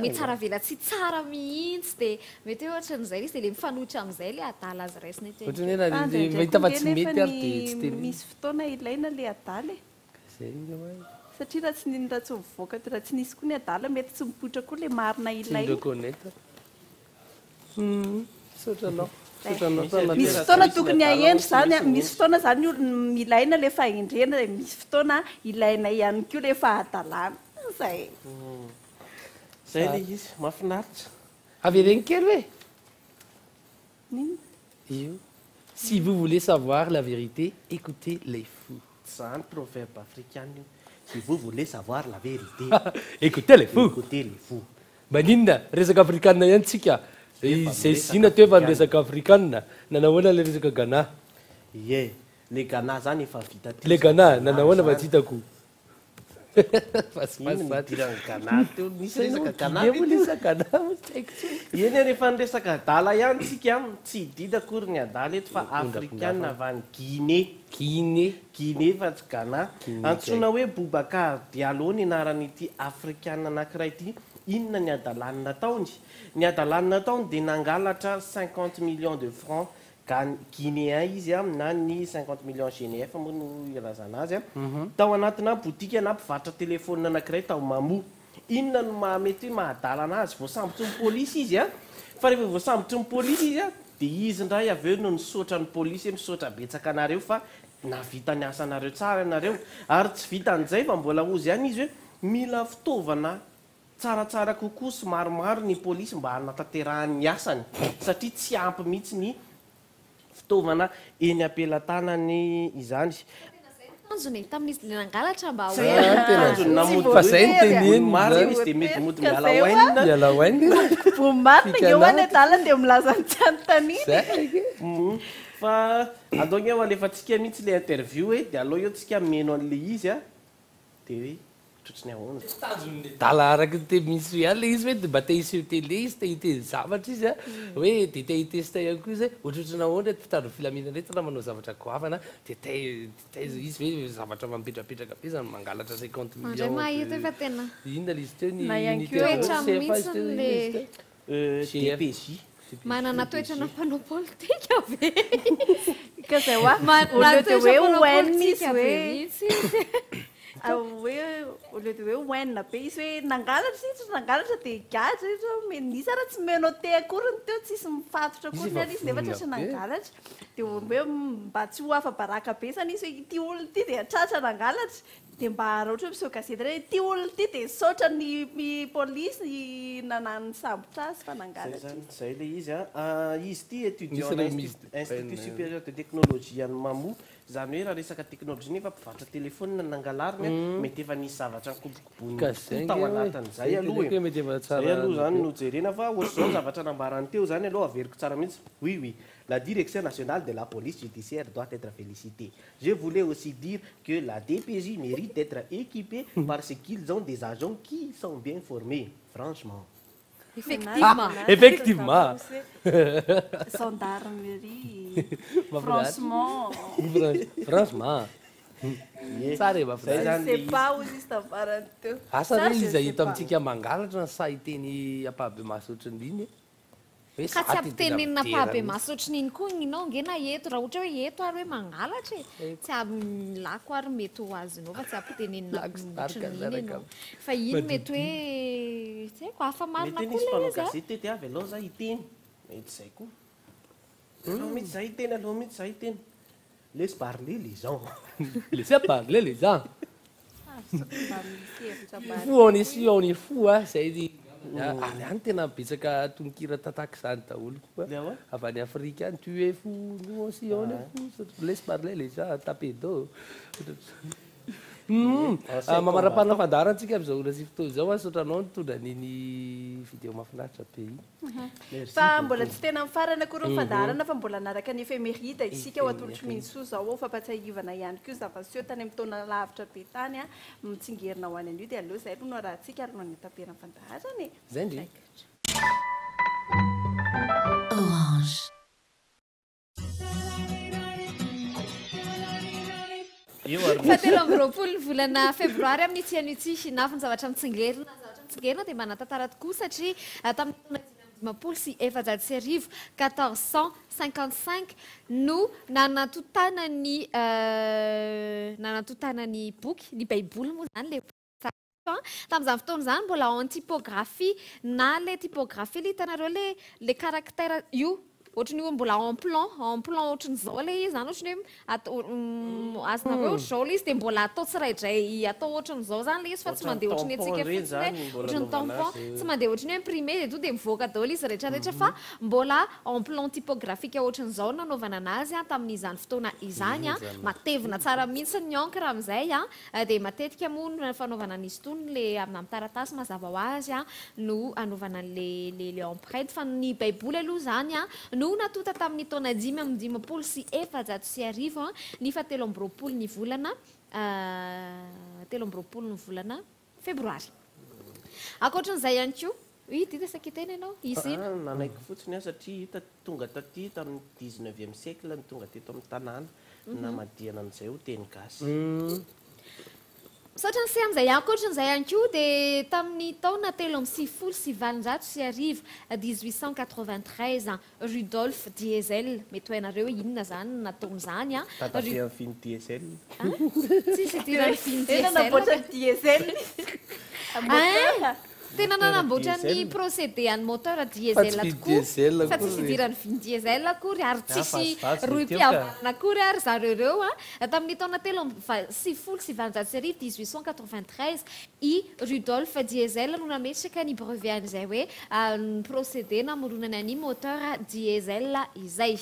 Speaker 5: mitsara vela tsy tsara mihitsy dia mety hoe ohatran'izay izy dia le mifanohitra amin'izay le adala azy raisina
Speaker 2: mahita fa tsy mety ary dia tsy teny
Speaker 16: misy fotoana ilaina le adala satria raha tsy mivoaka raha tsy nisy koa ny adala mety tsy mipoitra koa le marina ilaina misy fotoana tokony ahendry zany misy fotoana zany ilaina le fahendrena misy fotoana ilaina ihany koa le fahadalana zay
Speaker 17: le izy mahafinaritra
Speaker 2: avy reny kely hoe io si vous voulez savoir la vérité écoutez les fous
Speaker 17: zany proverbe africain io si vous voulez savoir la vérité
Speaker 2: écoutez les fous maninona resaka afrikanina ihany tsika izay zina teo efa nyresaka afrikanina nanahoana le resaka gana
Speaker 17: ie le gana zany efa vita
Speaker 2: le gana nanahoana fa tsy hitako
Speaker 17: eny rehefa nyresaka adala ihany tsika tsy hidida akory ny adala eto fa afrikanina avy any guine fa tsy gana antsoina hoe Boubacar Diallo ny anaran'ity afrikanina anankiray ity inona ny adalanina taony ny adalanina taony dia nangalatra 50 millions de francs guinéen izy a na ny 50 millions GNF moa no irazana azy a tao anatina botika na mpivarotra telefônina anankiray tao Mamou inona no mety hoe mahadalana azy voasambotry ny polisy izy a fa rehefa voasambotry ny polisy izy a dia izy ndray avy eo no nisaotra ny polisy misaotra betsaka anareo fa navita ny asa anareo tsara ianareo ary tsy vita an'izay fa mbola ozy ihany izy hoe mila fitaovana tsaratsara kokoa sy maromaro ny polisy mba hanatanterahany asany satria tsy ampy mihitsy ny fitaovana eny ampelantanany izany
Speaker 5: tanjony tamin'izy le nangalatra mba
Speaker 2: fa zay ny teneny
Speaker 17: marina izy dia mety mody miala
Speaker 16: hoaina eo any adala dia milaza ny tsy anontaniana
Speaker 17: fa aloha eo alefatsika mihitsy le interview e dia aloha eo tsika meno an'le izy a dia hoe trotsiny ahoana
Speaker 2: dala araky te misy ihany le izy hoe mba te hisy télé izy te hiteny zavatra izy a hoe de te hitesta ihany koa izy ohatrotrana ahoana mpitandro filamina rehetra raha manao zavatra goavana dia te izy hoe zavatra mampitrapetraka be zany mangalatra 50 million
Speaker 5: mahita efa tena
Speaker 2: inona le izy teo ny
Speaker 5: toetra mihitsy le
Speaker 17: DPJ
Speaker 5: manana toetra na mpanao politika ve
Speaker 16: ka zay hoa
Speaker 5: Manana
Speaker 16: au lieu de
Speaker 5: toetra
Speaker 16: hoe
Speaker 5: mpanao
Speaker 16: hoenina izy
Speaker 5: politika be
Speaker 16: hoe
Speaker 5: mihitsy
Speaker 16: hoe au lieu de hoe hoenina be izy hoe nangalatra sitra nangalatra dia gadra izy menisa raha tsy menao te akoriny teo tsisy mifatotra akory ny izy nefa tratra nangalatra dia hoe mba tsy ho afa-baraka be zany izy hoe ity olona ity dia tratra nangalatra dia mba raha ohatra hoe miseho gazety re ity olona ity dia saotra ny polisy nanany sambotra azy fa nangalatra
Speaker 17: zay le izy izy ity étudiant institut supérieur de technologie any Mamou zany hoe raha resaka teknôlôjia nefa mpivarotra telefônina nangalarina mety efa nisy zavatra nikobokobony tao anatin'izay aloha zay aloha zany nojerena fa ohatr'izao zavatra nambarany teo zany aloha averiko tsara mihitsy oui la direction nationale de la police judiciaire doit être félicitée. Je voulais aussi dire que la DPJ mérite d'être équipée parce qu'ils ont des agents qui sont bien formés, franchement.
Speaker 2: Effectivement.
Speaker 16: Gendarmerie. Franchement.
Speaker 2: Franchement. Tsara efa
Speaker 16: c'est pas où izy tavarany teo.
Speaker 2: Asa re izy hita amintsika mangalatra ny sahiteny apahabe mahasotra ny iny
Speaker 5: ka tsy ampitenenina apahabe mahasotra n'iny koa inao ngena eto raha ohatra hoe eto ary hoe mangalatra e tsy amilako ary mety ho azinao fa tsy ampitenenina otranyiny ianao fa iny mety hoe tsy haiko hafa marina
Speaker 17: mety nisy mpanao gazety tety avy aloha za hiteny mety zay koa aloha mihitsy za hiteny aloha mihitsy za hiteny laisse parler les gens
Speaker 2: laissez parler les gens fo on est fou zay any any tena betsaka tononkira tataka izany daholo koa avy any Afrika any tué fou nous aussi on est fou laisse parler les gens taper dos mamara-pana fandarantsika am'izao ora sy fotoana izao asotranao nitondra niny vidéo mahafinaritra be iny
Speaker 16: fa mbola tsy tena mifarana akory fandarana fa mbola naraka ny eféméride isika ao atolotry minso zao fampatsiahivana ihany koa zava-seho tany amin'ny taona lavitra be tany a mitsingerina ho any an'io dia aloha zay aloha no rahantsika ary no anetaperany fandarana e
Speaker 2: zay ndre
Speaker 19: Orange.
Speaker 5: fatelo amby roapolo ny volana febroary amin'ny tsy an'ity hinafy ny zavatra mitsingerina dia manatantara tokoa satria tamin'ny dimapolo sy efajato sy arivo 1455 no nanatotana ny boky ny baiboly moa zany le tamin'izany fotoana zany mbola en typographie na le typographie le hitanareo le caractère io ohatrany hoe mbola en plan ohatran'izao le izy zany ohatrany hoe azonareo ohatr'izao le izy dia mbola atao tsiraidray atao ohatran'izao zany le izy fa tsy mandeha ohatrany antsika fotsiny ohatrany tampon tsy mandeha ohatrany hoe imprimé dia to dia mivoaka daholo izy rehetrarehetra fa mbola en plan typographique ohatran'izao nanaovana anazy tamin'izany fotoana izany matevina tsara mihitsy ny encre amin'izay dia matetika moa no fanaovana an'izy itony le amina taratasy mazava ho azy no anaovana le empreinte fa ny baiboly aloha zany no natota tamin'ny taona 5 sy efajato sy arivo ny fatelo amby roapolo ny volana febroary akoatran'izay ihany koa ity sakiteny ianao izy ino
Speaker 17: nanaiky fotsiny satria hita tonga taty tamin'ny 19e siècle ny tonga teto amin'ny tanàna na madiana an'izay ho teny gasy
Speaker 5: saotra ny se amin'izay ankoatran'izay ihany koa dia tamin'ny taona telo amby sivifolo sy valonjato sy arivo 1893 Rudolf Diesel mety hoainareo hoe inona zany nataon'izany
Speaker 17: tatabe amin'ny finy diesel
Speaker 5: tsisy idirany finy
Speaker 16: naboatra diesel
Speaker 5: tena nanamboatra ny procédé any moteur diesel tokoa fa tsisy idirany viny diesel akory ary tsisy roim-piavana akory ary zareo ireo tamin'ny taona telo sivifolo sy valonjato sy arivo 1893 i Rudolf Diesel no nametraka ny brevet an'izay hoe ny procédé namoronana ny moteur diesel izay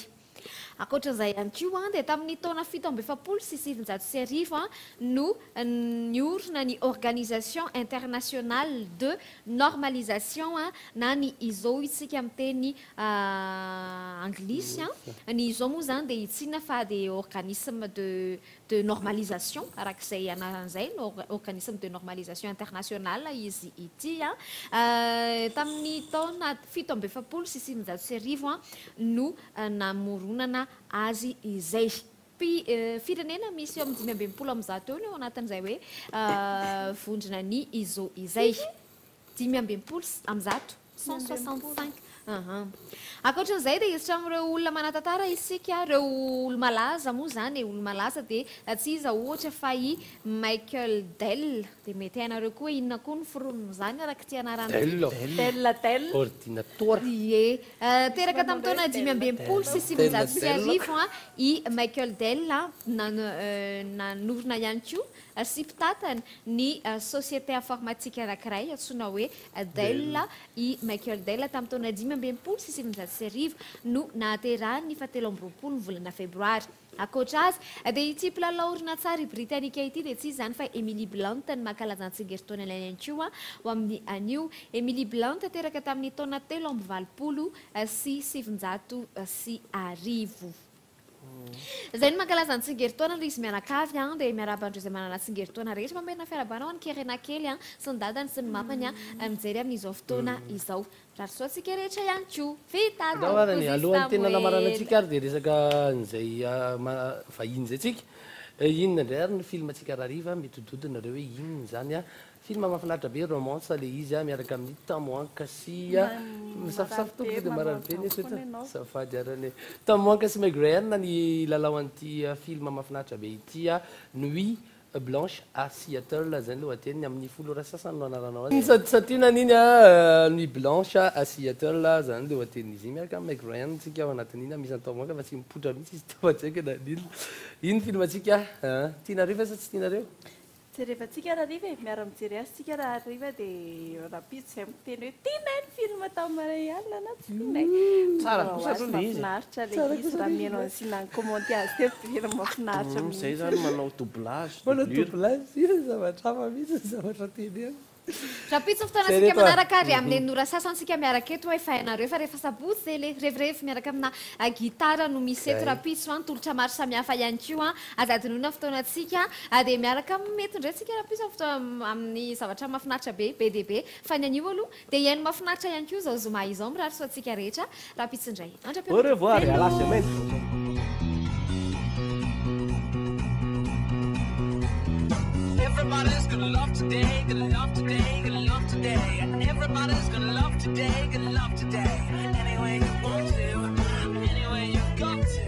Speaker 5: akoatran'izay ihany koa dia tamin'ny taona 1770 no niorina ny organisation internationale de normalisation na ny izao isika amin'ny teny anglisy ny izao moa zany dia itsina fa dia organisme de normalisation arak'izay anaran'izay organisme de normalisation internationale izy ity tamin'ny taona 1770 no namoronana azy izay firenena misy eo amin'ny 520 amin'izao eo ao anatin'izay hoe vondrona ny izo izay 520 amin'zato 165 akoatran'izay dia izitra amin'ireo olona manatantara isika reo olo malaza moa zany olo malaza dia tsy iza ohatra fa i Michael Dell dia mety hainareo koa inona koa ny fironiny zany araka ty anarana
Speaker 2: ordinateur
Speaker 5: teraka tamin'ny taona 570 i Michael Dell nanorina ihany koa sy mpitatana ny société informatique anankiray antsoina hoe Dell i Michael Dell tamin'ny taona 570 no nahaterahan'ny 17 ny volana febroary. Akoatra azy dia ity mpilalao orinatsary britanika ity dia tsy zany fa Emily Blunt ny mankalaza-tsingeritaona ihany koa ho amin'ny anio. Emily Blunt teraka tamin'ny taona 320 sy 710. Zay no mankalaza ny tsingeritaona ry izy mianakavy dia miarabandreo izay manana tsingeritaona rehetra mamerina fiarabana ho any kerena kely sy ny dadany sy ny mamany mijery amin'izao fotoana izao. Rasoantsika rehetra ihany koa
Speaker 2: fitaany alohan'ny tena namarana antsika ary dia resaka nizay vahiny zay tsika inona indray ary ny film atsika rahariva mitododinareo hoe inona zany film mahafinaritra be romance le izy miaraka amin'ny tamoanka sy misafisafy toko dia marary be ny safady arany tamoanka sy Meg Ryan ny lalao an'ity film mahafinaritra be ity Nuit Blanche à Seattle zany lohateny amin'ny folo ora sasany no anaranao azy satina n'iny Nuit Blanche à Seattle zany lohateny izy miaraka amin'ny Meg Ryan tsika ao anatin'iny misy tamoanka fa tsy mipotra mihitsy izy tavatsaika na iny film atsika tianareo fa sa tsy tianareo
Speaker 16: jerevantsika rahariva miara mijery azy tsika rahariva dia rapitso izay miteny hoe tianay ny film tamin'ny alina na tsy tianay mahafinaritra le izy raha mihainao ansiana ny commenté azy teo film mahafinaritra
Speaker 17: zay zany manao doublage
Speaker 2: zavatra hafa mihitsy zavatra teny
Speaker 5: rapitso fotoana sika manaraka ary amin'ny nora sasansika miaraka eto efa hainareo fa rehefa sabotsy zay le revirevy miaraka amina gitara no misy eto rapitso tolotra maro samihafa ihany koa azadinona fotoanatsika dia miaraka mety indray tsika rapitso amin'ny zavatra mahafinaritra be dia be fa ny anio aloha dia iaino mahafinaritra ihany koa zao zoma izao mirary soatsika rehetra rapitso indray
Speaker 17: au revoir à la semaine.
Speaker 3: Everybody's gonna love today, gonna love today, gonna love today. Everybody's gonna love today, gonna love today. Any way you want to, any way you got to.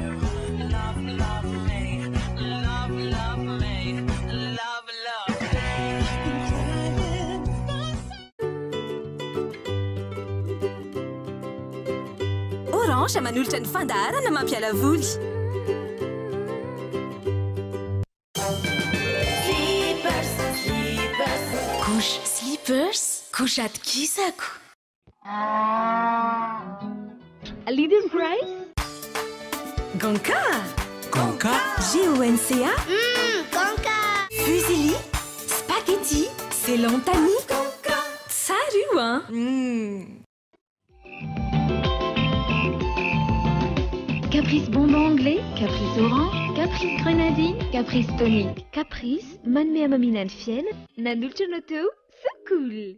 Speaker 3: Love, love me, love, love me, love, love
Speaker 11: me. Orange manolotra ny fandaharana mampiala voly. Slippers, couche atkisako.
Speaker 7: Leading price?
Speaker 11: Gonka.
Speaker 3: Gonka.
Speaker 11: G-O-N-C-A.
Speaker 7: Gonka.
Speaker 11: Fusilli. Spaghetti. C'est Lantani. Gonka. Salut, hein?
Speaker 1: Caprice bonbon anglais, caprice orange, caprice grenadine, caprice tonique. Caprice, manme amaminan fiel, nanulte noto, so cool.